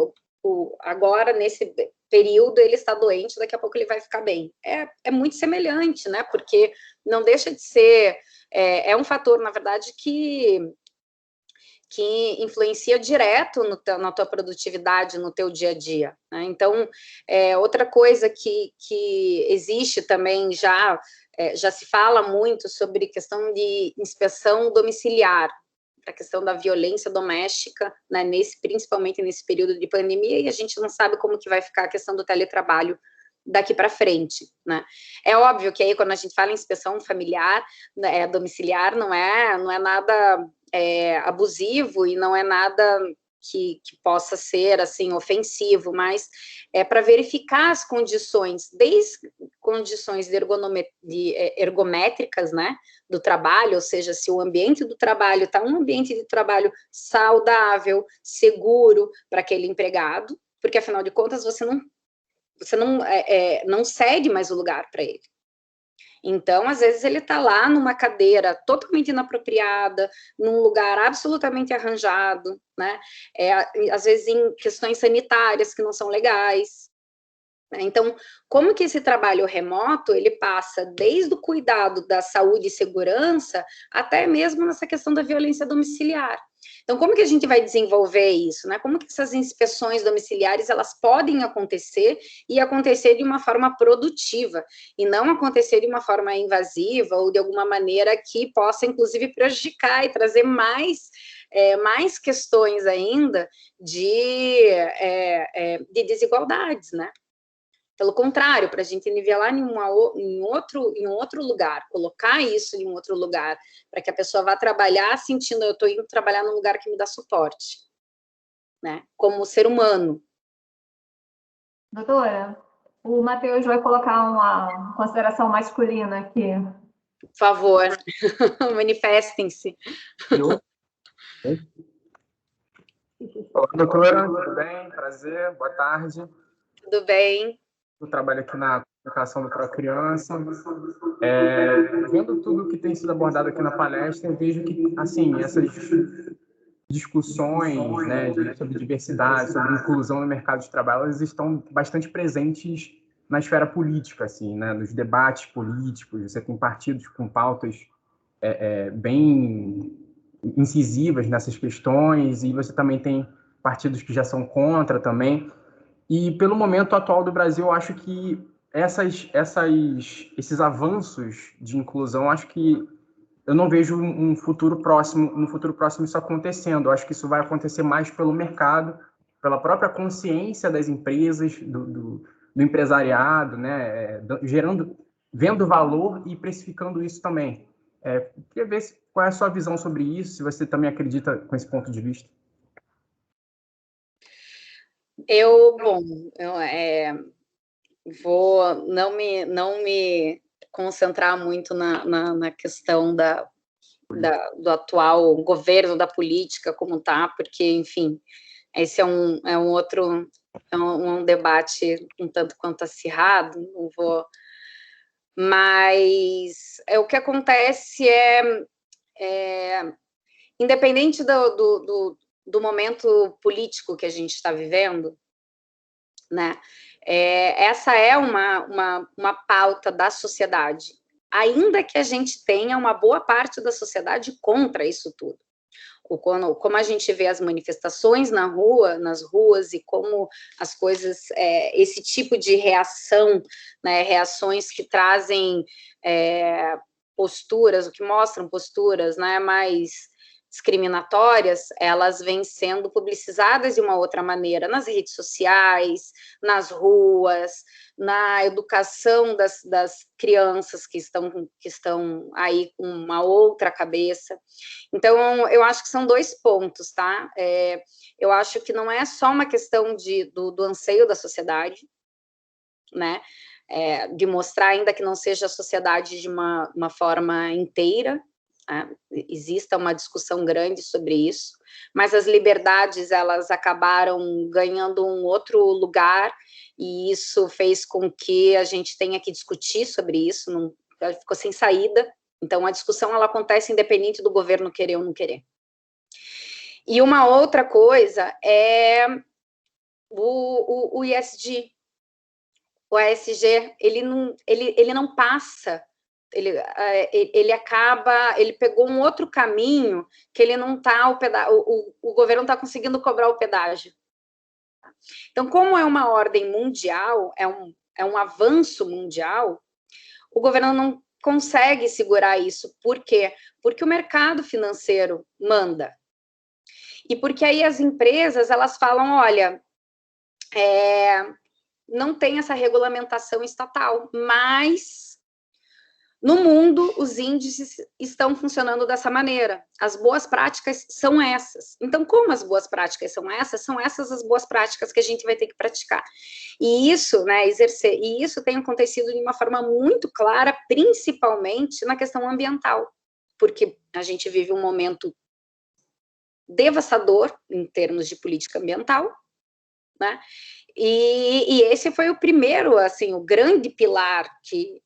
agora, nesse período, ele está doente, daqui a pouco ele vai ficar bem. É muito semelhante, né? Porque não deixa de ser... É um fator, na verdade, que influencia direto na tua produtividade, no teu dia a dia, né? Então, outra coisa que existe também já se fala muito sobre questão de inspeção domiciliar para a questão da violência doméstica, né, principalmente nesse período de pandemia, e a gente não sabe como que vai ficar a questão do teletrabalho daqui para frente, né? É óbvio que aí quando a gente fala em inspeção familiar, né, domiciliar, não é nada abusivo e não é nada que possa ser, assim, ofensivo, mas é para verificar as condições, desde condições ergométricas, né, do trabalho, ou seja, se o ambiente do trabalho está um ambiente de trabalho saudável, seguro para aquele empregado, porque, afinal de contas, você não cede mais o lugar para ele. Então, às vezes, ele está lá numa cadeira totalmente inapropriada, num lugar absolutamente arranjado, né? Às vezes em questões sanitárias que não são legais. Né? Então, como que esse trabalho remoto, ele passa desde o cuidado da saúde e segurança, até mesmo nessa questão da violência domiciliar. Então, como que a gente vai desenvolver isso, né? Como que essas inspeções domiciliares, elas podem acontecer e acontecer de uma forma produtiva, e não acontecer de uma forma invasiva ou de alguma maneira que possa, inclusive, prejudicar e trazer mais questões ainda de desigualdades, né? Pelo contrário, para a gente nivelar em um outro lugar, colocar isso em um outro lugar, para que a pessoa vá trabalhar sentindo, eu estou indo trabalhar num lugar que me dá suporte, né? Como ser humano. Doutora, o Matheus vai colocar uma consideração masculina aqui. Por favor, manifestem-se. Olá, doutora, tudo bem? Prazer, boa tarde. Tudo bem? Eu trabalho aqui na educação da Procriança. Vendo tudo que tem sido abordado aqui na palestra, eu vejo que, assim, essas discussões, né, sobre diversidade, sobre inclusão no mercado de trabalho, elas estão bastante presentes na esfera política, assim, né, nos debates políticos. Você tem partidos com pautas bem incisivas nessas questões, e você também tem partidos que já são contra também. E pelo momento atual do Brasil, eu acho que esses avanços de inclusão, acho que eu não vejo no futuro próximo isso acontecendo. Eu acho que isso vai acontecer mais pelo mercado, pela própria consciência das empresas, do empresariado, né, vendo valor e precificando isso também. Queria ver qual é a sua visão sobre isso, se você também acredita com esse ponto de vista. Vou não me concentrar muito na questão do atual governo, da política como está, porque, enfim, esse é um outro debate um tanto quanto acirrado, não vou... Mas o que acontece independente do momento político que a gente está vivendo, né? Essa é uma pauta da sociedade, ainda que a gente tenha uma boa parte da sociedade contra isso tudo. Como a gente vê as manifestações nas ruas, e como as coisas, esse tipo de reação, né, reações que trazem posturas, o que mostram posturas, né, mais discriminatórias, elas vêm sendo publicizadas de uma outra maneira nas redes sociais, nas ruas, na educação das crianças que estão aí com uma outra cabeça. Então, eu acho que são dois pontos, tá? Eu acho que não é só uma questão do anseio da sociedade, né? De mostrar, ainda que não seja a sociedade de uma forma inteira, exista uma discussão grande sobre isso, mas as liberdades, elas acabaram ganhando um outro lugar, e isso fez com que a gente tenha que discutir sobre isso, ficou sem saída. Então, a discussão, ela acontece independente do governo querer ou não querer. E uma outra coisa é o ISG. O ESG, ele não passa... Ele pegou um outro caminho que ele não está, o governo não está conseguindo cobrar o pedágio. Então, como é uma ordem mundial, é um avanço mundial, o governo não consegue segurar isso. Por quê? Porque o mercado financeiro manda. E porque aí as empresas, elas falam, olha, não tem essa regulamentação estatal, mas no mundo os índices estão funcionando dessa maneira. As boas práticas são essas. Então, como as boas práticas são essas as boas práticas que a gente vai ter que praticar. E isso, né, exercer, e isso tem acontecido de uma forma muito clara, principalmente na questão ambiental, porque a gente vive um momento devastador em termos de política ambiental, né? E esse foi o primeiro, assim, o grande pilar que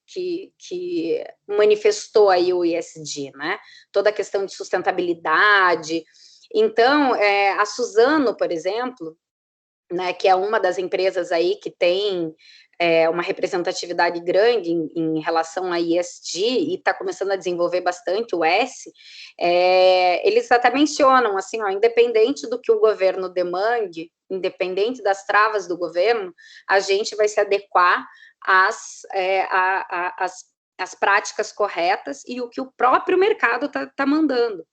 manifestou aí o ESG, né? Toda a questão de sustentabilidade. Então, a Suzano, por exemplo, né, que é uma das empresas aí que tem uma representatividade grande em relação a ESG e está começando a desenvolver bastante o S, eles até mencionam, assim, ó, independente do que o governo demande, independente das travas do governo, a gente vai se adequar às práticas corretas e o que o próprio mercado está mandando.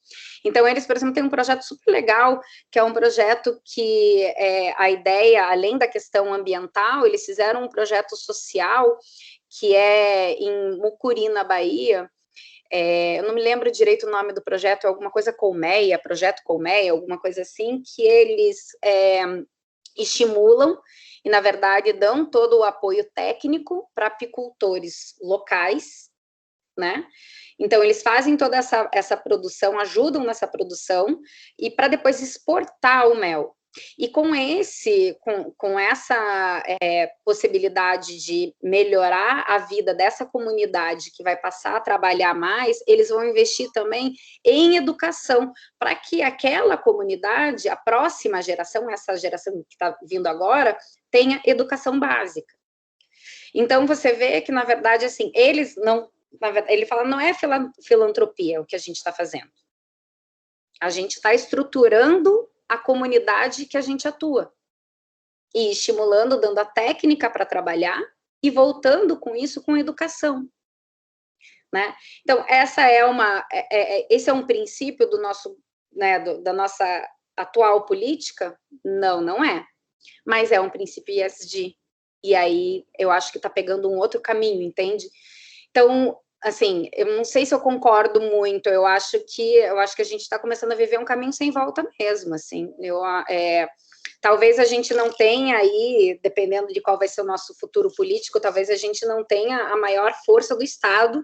Então, eles, por exemplo, têm um projeto super legal, que é um projeto que a ideia, além da questão ambiental, eles fizeram um projeto social, que é em Mucuri, na Bahia. Eu não me lembro direito o nome do projeto, é alguma coisa Colmeia, Projeto Colmeia, alguma coisa assim, que eles estimulam e, na verdade, dão todo o apoio técnico para apicultores locais, né? Então, eles fazem toda essa produção, ajudam nessa produção, e para depois exportar o mel. E com essa possibilidade de melhorar a vida dessa comunidade que vai passar a trabalhar mais, eles vão investir também em educação, para que aquela comunidade, a próxima geração, essa geração que está vindo agora, tenha educação básica. Então, você vê que, na verdade, assim, eles não... Ele fala, não é filantropia o que a gente está fazendo. A gente está estruturando a comunidade que a gente atua. E estimulando, dando a técnica para trabalhar e voltando com isso com educação. Né? Então, esse é um princípio do nosso, né, da nossa atual política? Não, não é. Mas é um princípio ESG. E aí, eu acho que está pegando um outro caminho, entende? Então, assim, eu não sei se eu concordo muito, eu acho que a gente está começando a viver um caminho sem volta mesmo, assim, talvez a gente não tenha aí, dependendo de qual vai ser o nosso futuro político, talvez a gente não tenha a maior força do Estado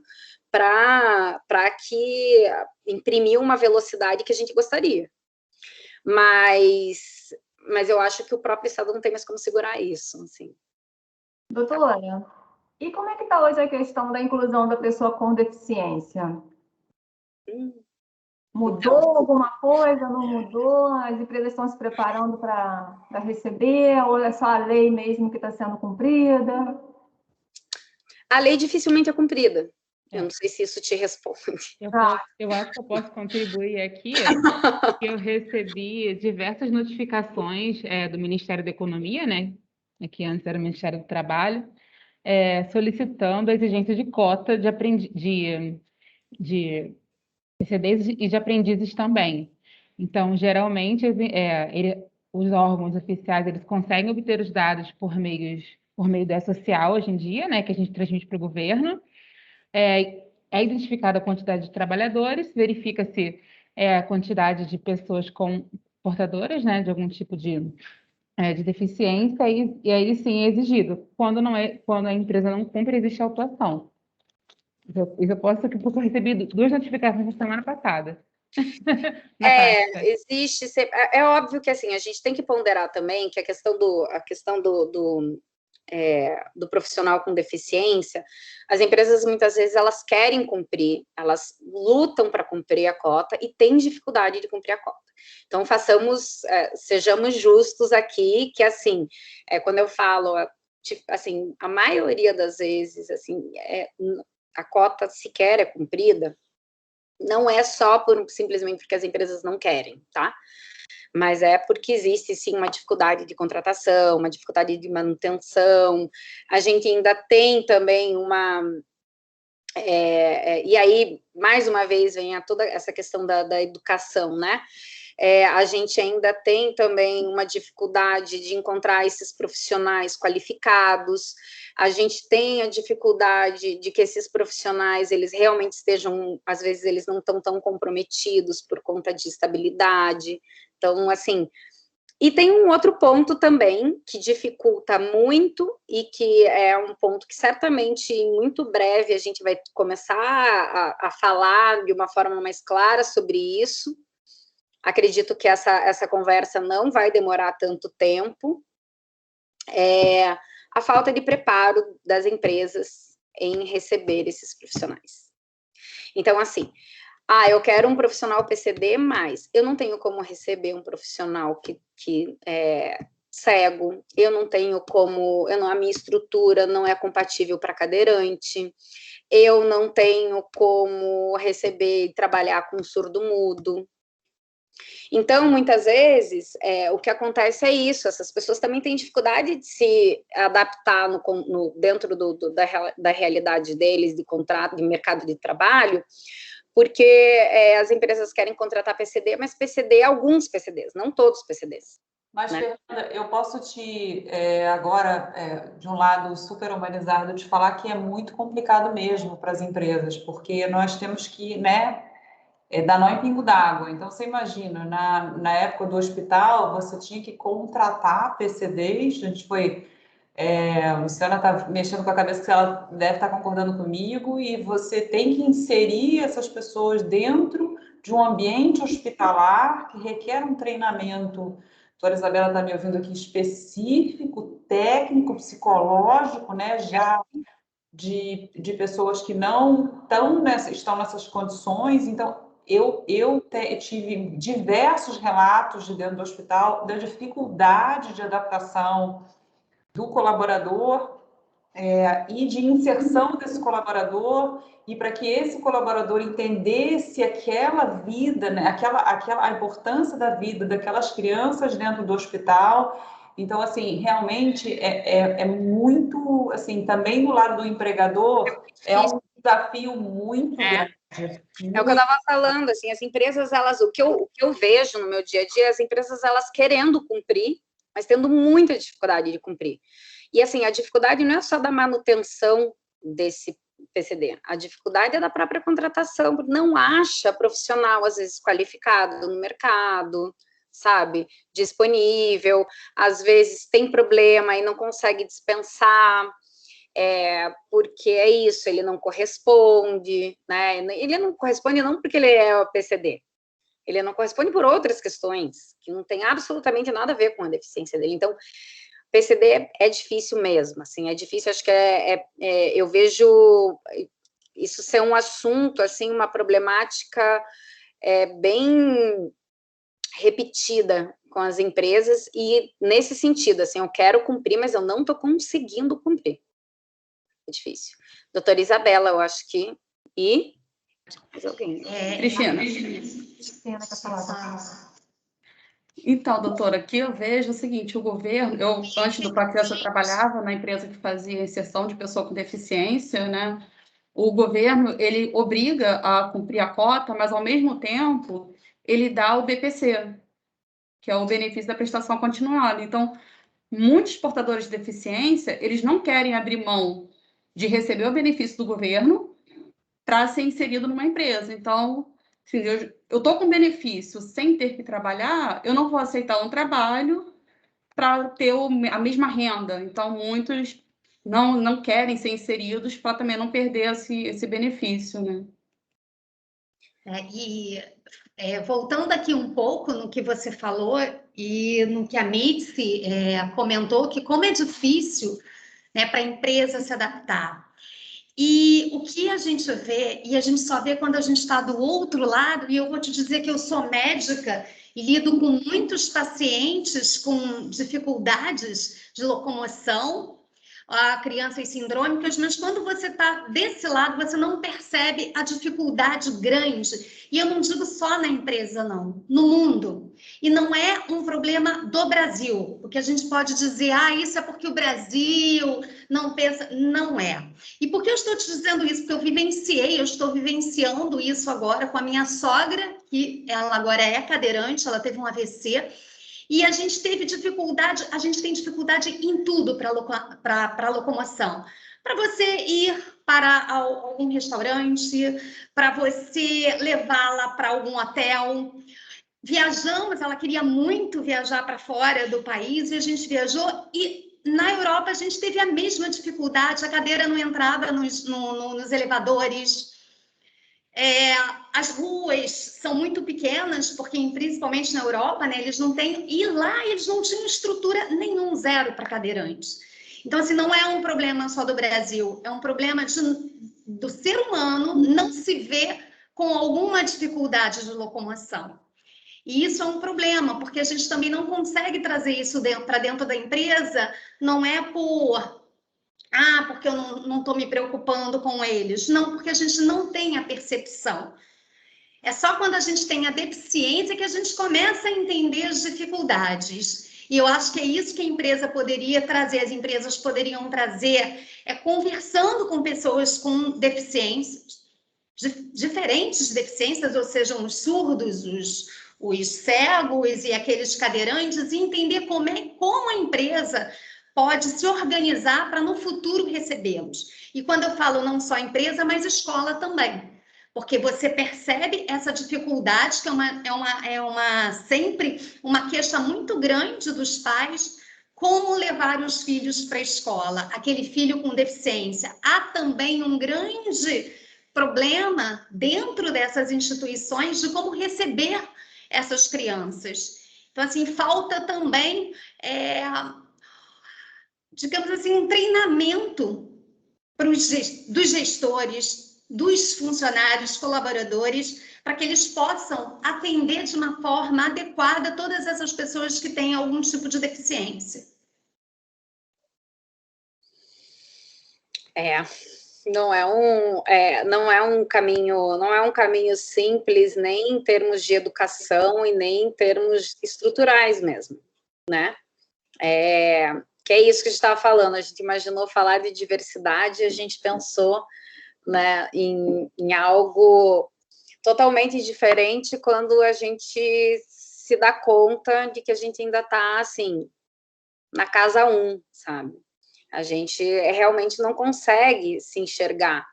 para que imprimir uma velocidade que a gente gostaria. Mas eu acho que o próprio Estado não tem mais como segurar isso, assim. Doutora, e como é que está hoje a questão da inclusão da pessoa com deficiência? Mudou alguma coisa? Não mudou? As empresas estão se preparando para receber? Ou é só a lei mesmo que está sendo cumprida? A lei dificilmente é cumprida. Eu não sei se isso te responde. Eu acho que eu posso contribuir aqui, que eu recebi diversas notificações do Ministério da Economia, né? Que antes era o Ministério do Trabalho, solicitando a exigência de cota de PCDs e de aprendizes também. Então, geralmente, os órgãos oficiais eles conseguem obter os dados por meio da social hoje em dia, né, que a gente transmite para o governo. É identificada a quantidade de trabalhadores, verifica-se a quantidade de pessoas portadoras, né, de algum tipo de deficiência, e aí sim é exigido. Quando a empresa não cumpre, existe autuação. Eu posso receber 2 notificações na semana passada. Existe. É óbvio que assim a gente tem que ponderar também que a questão do profissional com deficiência, as empresas muitas vezes elas querem cumprir, elas lutam para cumprir a cota e têm dificuldade de cumprir a cota. Então sejamos justos aqui, que assim, quando eu falo, assim, a maioria das vezes, assim, a cota sequer é cumprida, não é só simplesmente porque as empresas não querem, tá? Mas é porque existe, sim, uma dificuldade de contratação, uma dificuldade de manutenção. A gente ainda tem também E aí, mais uma vez, vem toda essa questão da educação, né? A gente ainda tem também uma dificuldade de encontrar esses profissionais qualificados, a gente tem a dificuldade de que esses profissionais, eles realmente estejam, às vezes eles não estão tão comprometidos por conta de estabilidade, então, assim... E tem um outro ponto também que dificulta muito e que é um ponto que certamente em muito breve a gente vai começar a falar de uma forma mais clara sobre isso. Acredito que essa conversa não vai demorar tanto tempo. A falta de preparo das empresas em receber esses profissionais. Então, assim... eu quero um profissional PCD, mas eu não tenho como receber um profissional que é cego, eu não tenho como, a minha estrutura não é compatível para cadeirante, eu não tenho como receber e trabalhar com surdo-mudo. Então, muitas vezes, o que acontece é isso, essas pessoas também têm dificuldade de se adaptar dentro da realidade deles, de contrato, de mercado de trabalho, porque as empresas querem contratar PCD, mas PCD, alguns PCDs, não todos os PCDs. Mas, né? Fernanda, eu posso te, agora, de um lado super humanizado, te falar que é muito complicado mesmo para as empresas, porque nós temos que, né, dar nó em pingo d'água. Então, você imagina, na época do hospital, você tinha que contratar PCDs, a gente foi... a Luciana está mexendo com a cabeça que ela deve estar concordando comigo, e você tem que inserir essas pessoas dentro de um ambiente hospitalar que requer um treinamento, a doutora Isabela está me ouvindo aqui, específico, técnico, psicológico, né, já de pessoas que não estão nessas condições. Então, eu tive diversos relatos de dentro do hospital da dificuldade de adaptação do colaborador e de inserção desse colaborador, e para que esse colaborador entendesse aquela vida, né, a importância da vida daquelas crianças dentro do hospital. Então, assim, realmente é muito, assim, também do lado do empregador, é um desafio muito grande. É o que eu estava falando, assim, as empresas, o que eu vejo no meu dia a dia, as empresas, elas querendo cumprir, mas tendo muita dificuldade de cumprir. E, assim, a dificuldade não é só da manutenção desse PCD, a dificuldade é da própria contratação, não acha profissional, às vezes, qualificado no mercado, sabe, disponível, às vezes tem problema e não consegue dispensar, porque é isso, ele não corresponde, né, ele não corresponde não porque ele é o PCD, ele não corresponde por outras questões, que não tem absolutamente nada a ver com a deficiência dele. Então, PCD é difícil mesmo, assim, é difícil, acho que eu vejo isso ser um assunto, assim, uma problemática bem repetida com as empresas, e nesse sentido, assim, eu quero cumprir, mas eu não estou conseguindo cumprir. É difícil. Doutora Isabela, eu acho que... E... Mais alguém? Cristina. Então, doutora, aqui eu vejo o seguinte, o governo, antes do processo, eu trabalhava na empresa que fazia inserção de pessoa com deficiência, né? O governo, ele obriga a cumprir a cota, mas, ao mesmo tempo, ele dá o BPC, que é o benefício da prestação continuada. Então, muitos portadores de deficiência, eles não querem abrir mão de receber o benefício do governo para ser inserido numa empresa. Então, assim, eu estou com benefício sem ter que trabalhar, eu não vou aceitar um trabalho para ter a mesma renda. Então, muitos não querem ser inseridos para também não perder esse benefício, né? Voltando aqui um pouco no que você falou e no que a Mitzi comentou, que como é difícil, né, para a empresa se adaptar. E o que a gente vê, e a gente só vê quando a gente está do outro lado, e eu vou te dizer que eu sou médica e lido com muitos pacientes com dificuldades de locomoção, a crianças sindrômicas, mas quando você está desse lado, você não percebe a dificuldade grande. E eu não digo só na empresa, não, no mundo. E não é um problema do Brasil, porque a gente pode dizer, isso é porque o Brasil não pensa. Não é. E por que eu estou te dizendo isso? Porque eu estou vivenciando isso agora com a minha sogra, que ela agora é cadeirante, ela teve um AVC, e a gente tem dificuldade em tudo para locomoção. Para você ir para algum restaurante, para você levá-la para algum hotel. Viajamos, ela queria muito viajar para fora do país, e a gente viajou, e na Europa a gente teve a mesma dificuldade, a cadeira não entrava nos elevadores. As ruas são muito pequenas, porque principalmente na Europa, né, eles não têm, e lá eles não tinham estrutura nenhum, zero para cadeirantes. Então, assim, não é um problema só do Brasil, é um problema do ser humano não se ver com alguma dificuldade de locomoção. E isso é um problema, porque a gente também não consegue trazer isso para dentro da empresa, não é porque eu não estou me preocupando com eles. Não, porque a gente não tem a percepção. É só quando a gente tem a deficiência que a gente começa a entender as dificuldades. E eu acho que é isso que a empresa poderia trazer, as empresas poderiam trazer, conversando com pessoas com deficiências, diferentes deficiências, ou sejam os surdos, os cegos e aqueles cadeirantes, e entender como a empresa pode se organizar para no futuro recebê-los. E quando eu falo não só empresa, mas escola também. Porque você percebe essa dificuldade, que sempre uma queixa muito grande dos pais, como levar os filhos para a escola, aquele filho com deficiência. Há também um grande problema dentro dessas instituições de como receber essas crianças. Então, assim, falta também, digamos assim, um treinamento dos gestores, dos funcionários, colaboradores, para que eles possam atender de uma forma adequada todas essas pessoas que têm algum tipo de deficiência. Não é um caminho simples, nem em termos de educação e nem em termos estruturais mesmo, né? Que é isso que a gente estava falando, a gente imaginou falar de diversidade, a gente pensou, né, em algo totalmente diferente quando a gente se dá conta de que a gente ainda está, assim, na casa 1, sabe? A gente realmente não consegue se enxergar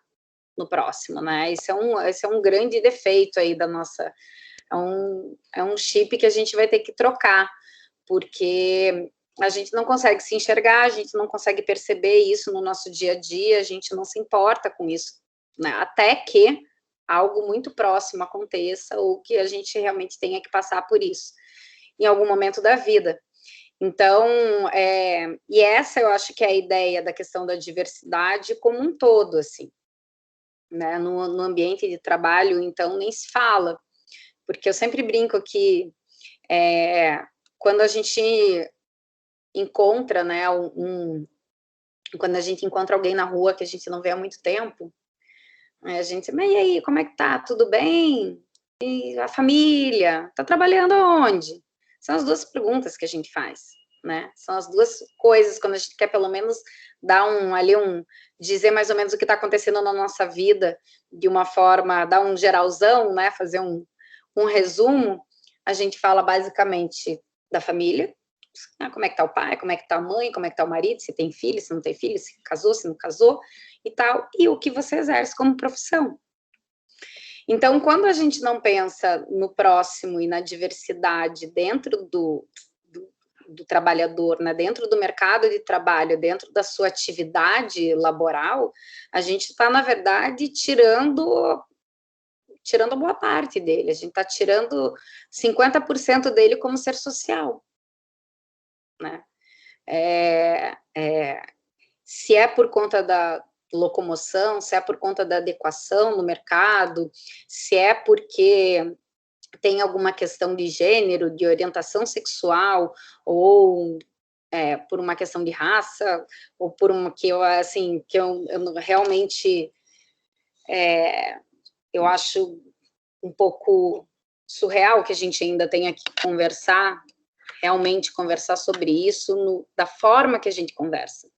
no próximo, né? Esse é um grande defeito aí da nossa... É um chip que a gente vai ter que trocar, porque a gente não consegue se enxergar, a gente não consegue perceber isso no nosso dia a dia, a gente não se importa com isso, né? Até que algo muito próximo aconteça ou que a gente realmente tenha que passar por isso em algum momento da vida. Então, e essa eu acho que é a ideia da questão da diversidade como um todo, assim, né? No ambiente de trabalho, então, nem se fala, porque eu sempre brinco que quando a gente encontra, né, quando a gente encontra alguém na rua que a gente não vê há muito tempo, a gente, mas e aí, como é que tá? Tudo bem? E a família? Tá trabalhando onde? São as duas perguntas que a gente faz, né? São as duas coisas quando a gente quer pelo menos dar dizer mais ou menos o que está acontecendo na nossa vida de uma forma, dar um geralzão, né? Fazer um resumo, a gente fala basicamente da família, como é que tá o pai, como é que tá a mãe, como é que tá o marido, se tem filho, se não tem filho, se casou, se não casou e tal, e o que você exerce como profissão. Então, quando a gente não pensa no próximo e na diversidade dentro do trabalhador, né, dentro do mercado de trabalho, dentro da sua atividade laboral, a gente está, na verdade, tirando boa parte dele, a gente está tirando 50% dele como ser social, né? Se é por conta da locomoção, se é por conta da adequação no mercado, se é porque tem alguma questão de gênero, de orientação sexual, ou por uma questão de raça, ou por uma que eu realmente eu acho um pouco surreal que a gente ainda tenha que realmente conversar sobre isso da forma que a gente conversa,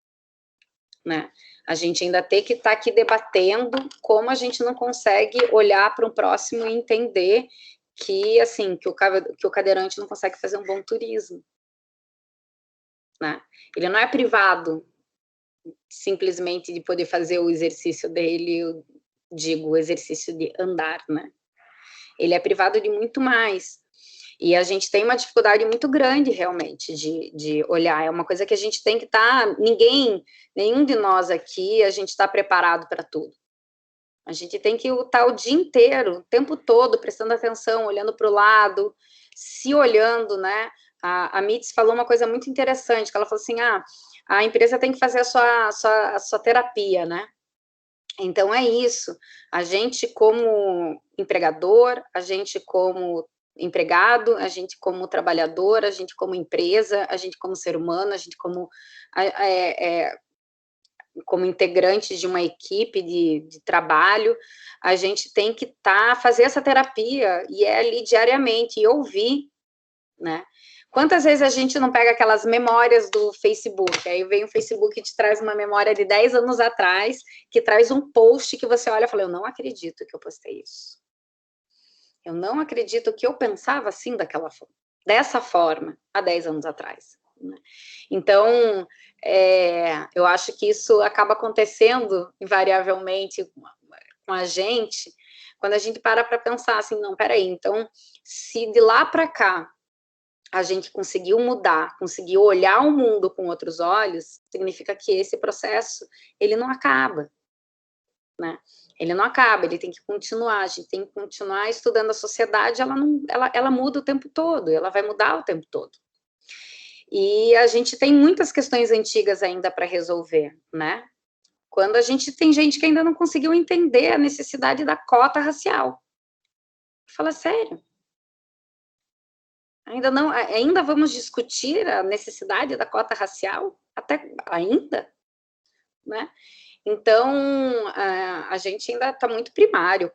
né? A gente ainda tem que estar aqui debatendo como a gente não consegue olhar para o próximo e entender que, assim, que o cadeirante não consegue fazer um bom turismo, né? Ele não é privado simplesmente de poder fazer o exercício dele, eu digo, o exercício de andar, né? Ele é privado de muito mais. E a gente tem uma dificuldade muito grande, realmente, de olhar. É uma coisa que a gente tem que estar... Nenhum de nós aqui, a gente está preparado para tudo. A gente tem que estar o dia inteiro, o tempo todo, prestando atenção, olhando para o lado, se olhando, né? A Mitz falou uma coisa muito interessante, que ela falou assim, a empresa tem que fazer a sua terapia, né? Então, é isso. A gente, como empregador, a gente como empregado, a gente como trabalhador, a gente como empresa, a gente como ser humano, a gente como integrante de uma equipe de trabalho, a gente tem que fazer essa terapia, e ali diariamente, e ouvir, né? Quantas vezes a gente não pega aquelas memórias do Facebook, aí vem o Facebook e te traz uma memória de 10 anos atrás, que traz um post que você olha e fala, eu não acredito que eu postei isso. Eu não acredito que eu pensava assim dessa forma, há 10 anos atrás. Né? Então, eu acho que isso acaba acontecendo invariavelmente com a gente, quando a gente para pensar assim, não, peraí, então, se de lá para cá a gente conseguiu mudar, conseguiu olhar o mundo com outros olhos, significa que esse processo, ele não acaba, né? Ele não acaba, ele tem que continuar, a gente tem que continuar estudando a sociedade, ela muda o tempo todo, ela vai mudar o tempo todo. E a gente tem muitas questões antigas ainda para resolver, né? Quando a gente tem gente que ainda não conseguiu entender a necessidade da cota racial. Fala sério. Ainda vamos discutir a necessidade da cota racial? Ainda? Né? Então, a gente ainda está muito primário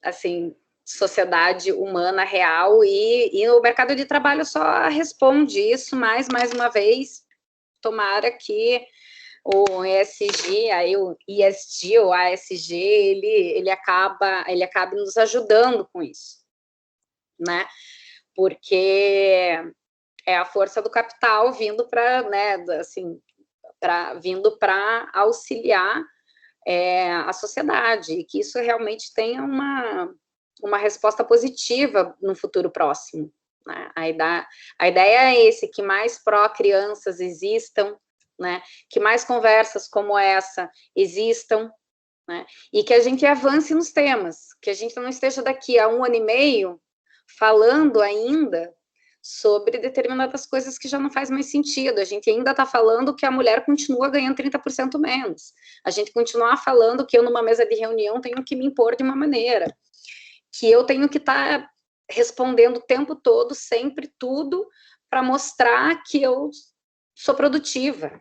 assim, sociedade humana real, e o mercado de trabalho só responde isso, mais uma vez, tomara que o ESG, aí o ESG, o ASG, ele acabe nos ajudando com isso, né? Porque é a força do capital vindo para, né, assim, vindo para auxiliar a sociedade, e que isso realmente tenha uma resposta positiva no futuro próximo. Né? A ideia é que mais pró-crianças existam, né? Que mais conversas como essa existam, né? E que a gente avance nos temas, que a gente não esteja daqui a 1 ano e meio falando ainda sobre determinadas coisas que já não faz mais sentido. A gente ainda está falando que a mulher continua ganhando 30% menos. A gente continua falando que eu, numa mesa de reunião, tenho que me impor de uma maneira, que eu tenho que estar respondendo o tempo todo, sempre tudo, para mostrar que eu sou produtiva,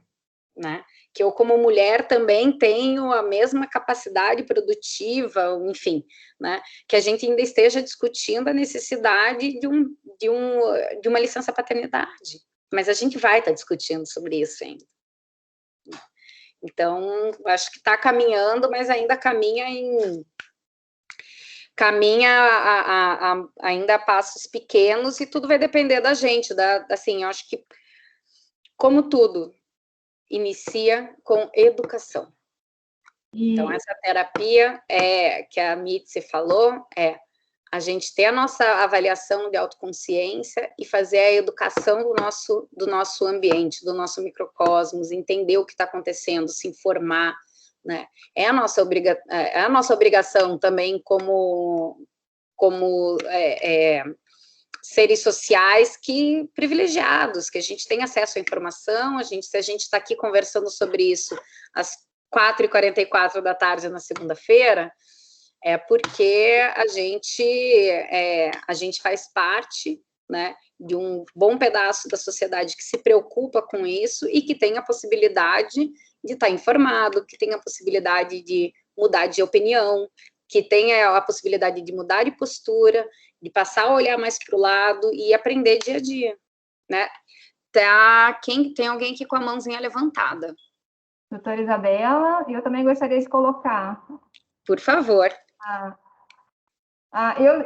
né? Que eu, como mulher, também tenho a mesma capacidade produtiva, enfim, né? Que a gente ainda esteja discutindo a necessidade de uma licença paternidade, mas a gente vai estar discutindo sobre isso ainda. Então, acho que está caminhando, mas ainda caminha ainda a passos pequenos, e tudo vai depender da gente, assim, eu acho que, como tudo, inicia com educação. Então, essa terapia que a Mitzi falou, a gente ter a nossa avaliação de autoconsciência e fazer a educação do nosso ambiente, do nosso microcosmos, entender o que está acontecendo, se informar, né? É a nossa obrigação também como seres sociais privilegiados, que a gente tem acesso à informação, se a gente está aqui conversando sobre isso às 4h44 da tarde na segunda-feira, é porque a gente faz parte, né, de um bom pedaço da sociedade que se preocupa com isso e que tem a possibilidade de estar informado, que tem a possibilidade de mudar de opinião, que tenha a possibilidade de mudar de postura, de passar a olhar mais para o lado e aprender dia a dia, né? Tem alguém aqui com a mãozinha levantada. Doutora Isabela, eu também gostaria de colocar. Por favor.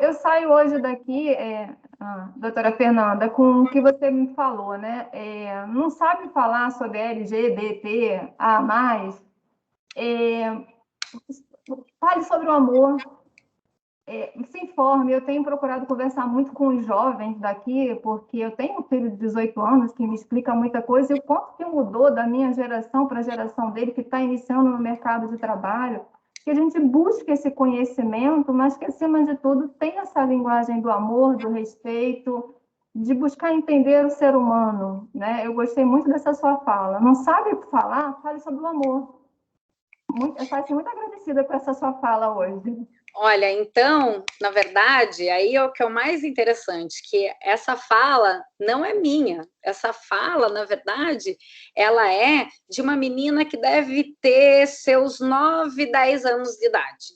Eu saio hoje daqui, doutora Fernanda, com o que você me falou, né? Não sabe falar sobre LGBT, fale sobre o amor, se informe. Eu tenho procurado conversar muito com os jovens daqui, porque eu tenho um filho de 18 anos que me explica muita coisa, e o quanto que mudou da minha geração para a geração dele, que está iniciando no mercado de trabalho, que a gente busque esse conhecimento, mas que, acima de tudo, tenha essa linguagem do amor, do respeito, de buscar entender o ser humano, né? Eu gostei muito dessa sua fala. Não sabe falar? Fale sobre o amor. Eu estou muito agradecida por essa sua fala hoje. Olha, então, na verdade, aí é o que é o mais interessante, que essa fala não é minha. Essa fala, na verdade, ela é de uma menina que deve ter seus 9, 10 anos de idade.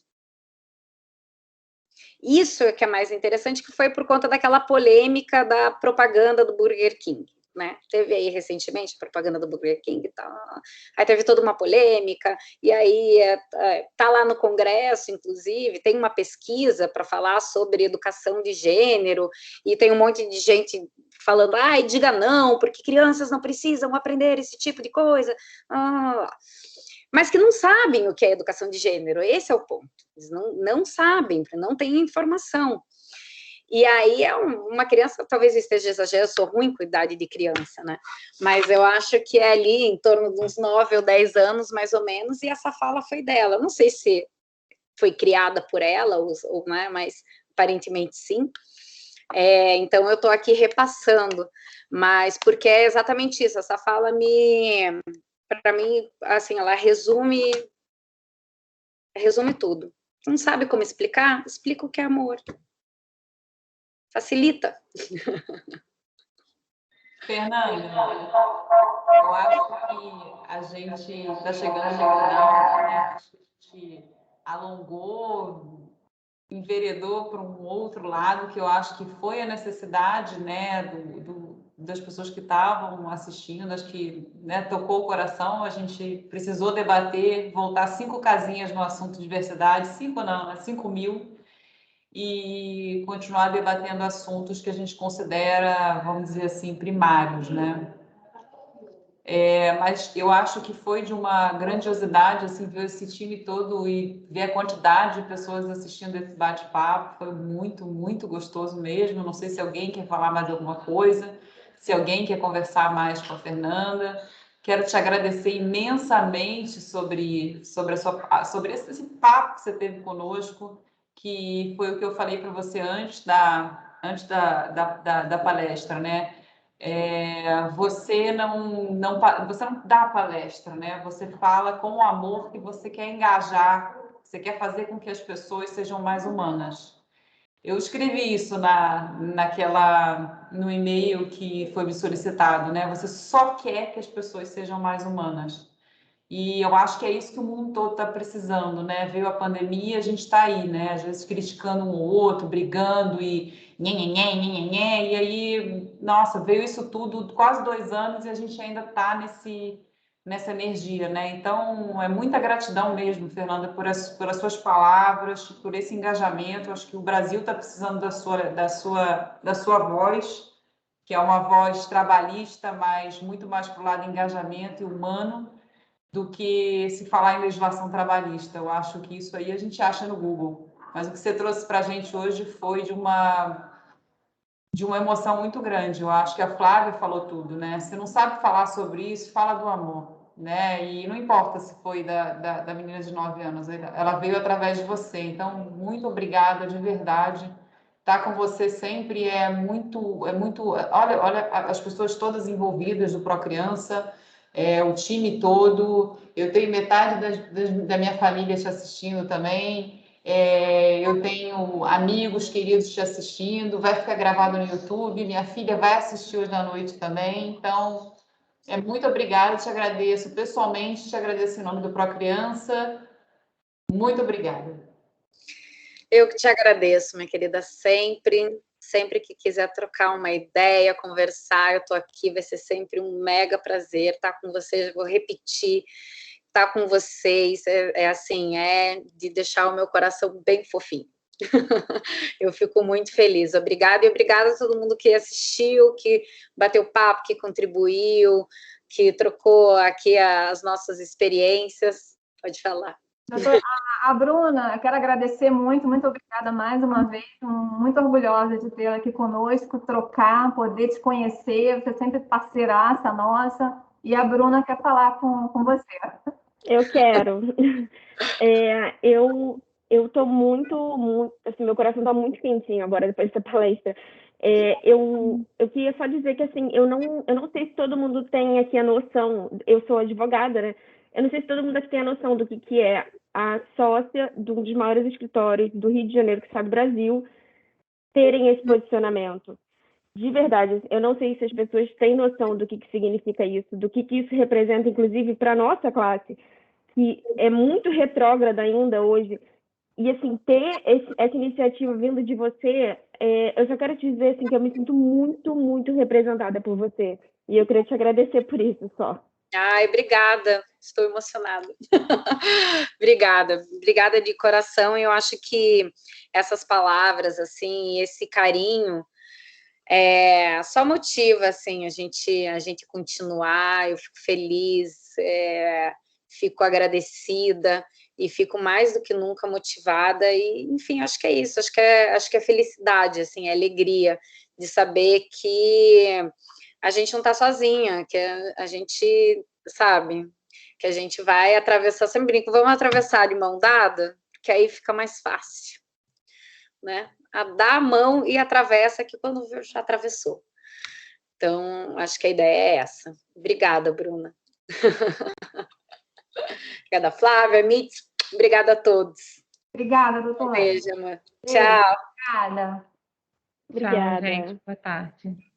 Isso é que é mais interessante, que foi por conta daquela polêmica da propaganda do Burger King, né? Teve aí recentemente a propaganda do Burger King e tal, aí teve toda uma polêmica, e aí tá lá no Congresso, inclusive, tem uma pesquisa para falar sobre educação de gênero, e tem um monte de gente falando, ai, diga não, porque crianças não precisam aprender esse tipo de coisa, mas que não sabem o que é educação de gênero, esse é o ponto, eles não sabem, não têm informação. E aí uma criança, talvez eu esteja exagerando, eu sou ruim com idade de criança, né? Mas eu acho que é ali em torno de uns 9 ou 10 anos, mais ou menos, e essa fala foi dela. Não sei se foi criada por ela, ou né, mas aparentemente sim. Então eu estou aqui repassando, mas porque é exatamente isso, essa fala para mim, assim, ela resume tudo. Não sabe como explicar? Explica o que é amor. Facilita. Fernanda, eu acho que a gente está chegando no final, né? Acho que a gente alongou, enveredou para um outro lado, que eu acho que foi a necessidade, né, das pessoas que estavam assistindo, acho que, né, tocou o coração, a gente precisou debater, voltar 5 casinhas no assunto diversidade, 5 não, né, 5.000, e continuar debatendo assuntos que a gente considera, vamos dizer assim, primários, né? Mas eu acho que foi de uma grandiosidade, assim, ver esse time todo e ver a quantidade de pessoas assistindo esse bate-papo, foi muito, muito gostoso mesmo. Não sei se alguém quer falar mais alguma coisa, se alguém quer conversar mais com a Fernanda. Quero te agradecer imensamente sobre esse papo que você teve conosco, que foi o que eu falei para você antes da palestra, né? Você não dá palestra, né? Você fala com o amor que você quer engajar, você quer fazer com que as pessoas sejam mais humanas. Eu escrevi isso no e-mail que foi me solicitado, né? Você só quer que as pessoas sejam mais humanas. E eu acho que é isso que o mundo todo está precisando, né? Veio a pandemia, a gente está aí, né? Às vezes criticando um ou outro, brigando e e aí, nossa, veio isso tudo, quase 2 anos e a gente ainda está nessa energia, né? Então, é muita gratidão mesmo, Fernanda, pelas suas palavras, por esse engajamento. Eu acho que o Brasil está precisando da sua voz, que é uma voz trabalhista, mas muito mais para o lado de engajamento e humano, do que se falar em legislação trabalhista. Eu acho que isso aí a gente acha no Google. Mas o que você trouxe para a gente hoje foi de uma emoção muito grande. Eu acho que a Flávia falou tudo, né? Você não sabe falar sobre isso, fala do amor, né? E não importa se foi da menina de 9 anos, ela veio através de você. Então, muito obrigada, de verdade. Estar com você sempre é muito... Olha as pessoas todas envolvidas do Procriança, o time todo. Eu tenho metade da minha família te assistindo também. eu tenho amigos queridos te assistindo, vai ficar gravado no YouTube, minha filha vai assistir hoje à noite também, então, muito obrigada, te agradeço pessoalmente, te agradeço em nome do Procriança, muito obrigada. Eu que te agradeço, minha querida, sempre que quiser trocar uma ideia, conversar, eu estou aqui, vai ser sempre um mega prazer estar com vocês, vou repetir, estar com vocês, assim, de deixar o meu coração bem fofinho. Eu fico muito feliz, obrigada, e obrigada a todo mundo que assistiu, que bateu papo, que contribuiu, que trocou aqui as nossas experiências, pode falar. Doutora, a Bruna, quero agradecer muito obrigada mais uma vez, muito orgulhosa de tê-la aqui conosco, trocar, poder te conhecer, você é sempre parceiraça nossa, e a Bruna quer falar com você. Eu quero. Eu estou muito, assim, meu coração está muito quentinho agora, depois dessa palestra. Eu queria só dizer que, assim, eu não sei se todo mundo tem aqui a noção, eu sou advogada, né? Eu não sei se todo mundo aqui tem a noção do que é a sócia de um dos maiores escritórios do Rio de Janeiro, que está do Brasil, terem esse posicionamento. De verdade, eu não sei se as pessoas têm noção do que significa isso, do que isso representa, inclusive, para a nossa classe, que é muito retrógrada ainda hoje. E, assim, ter essa iniciativa vindo de você, eu só quero te dizer, assim, que eu me sinto muito representada por você. E eu queria te agradecer por isso só. Ai, obrigada, estou emocionada. Obrigada de coração. Eu acho que essas palavras, assim, esse carinho, só motiva, assim, a gente continuar. Eu fico feliz, fico agradecida e fico mais do que nunca motivada. E, enfim, acho que é isso. Acho que é felicidade, assim, é alegria de saber que a gente não está sozinha, que a gente sabe, que a gente vai atravessar, sempre brinco, vamos atravessar de mão dada, que aí fica mais fácil, né? Dá a mão e atravessa, que quando viu, já atravessou. Então, acho que a ideia é essa. Obrigada, Bruna. Obrigada, Flávia, Mitz, obrigada a todos. Obrigada, doutora. Um beijo, amor. Tchau. Obrigada. Tchau, gente. Boa tarde.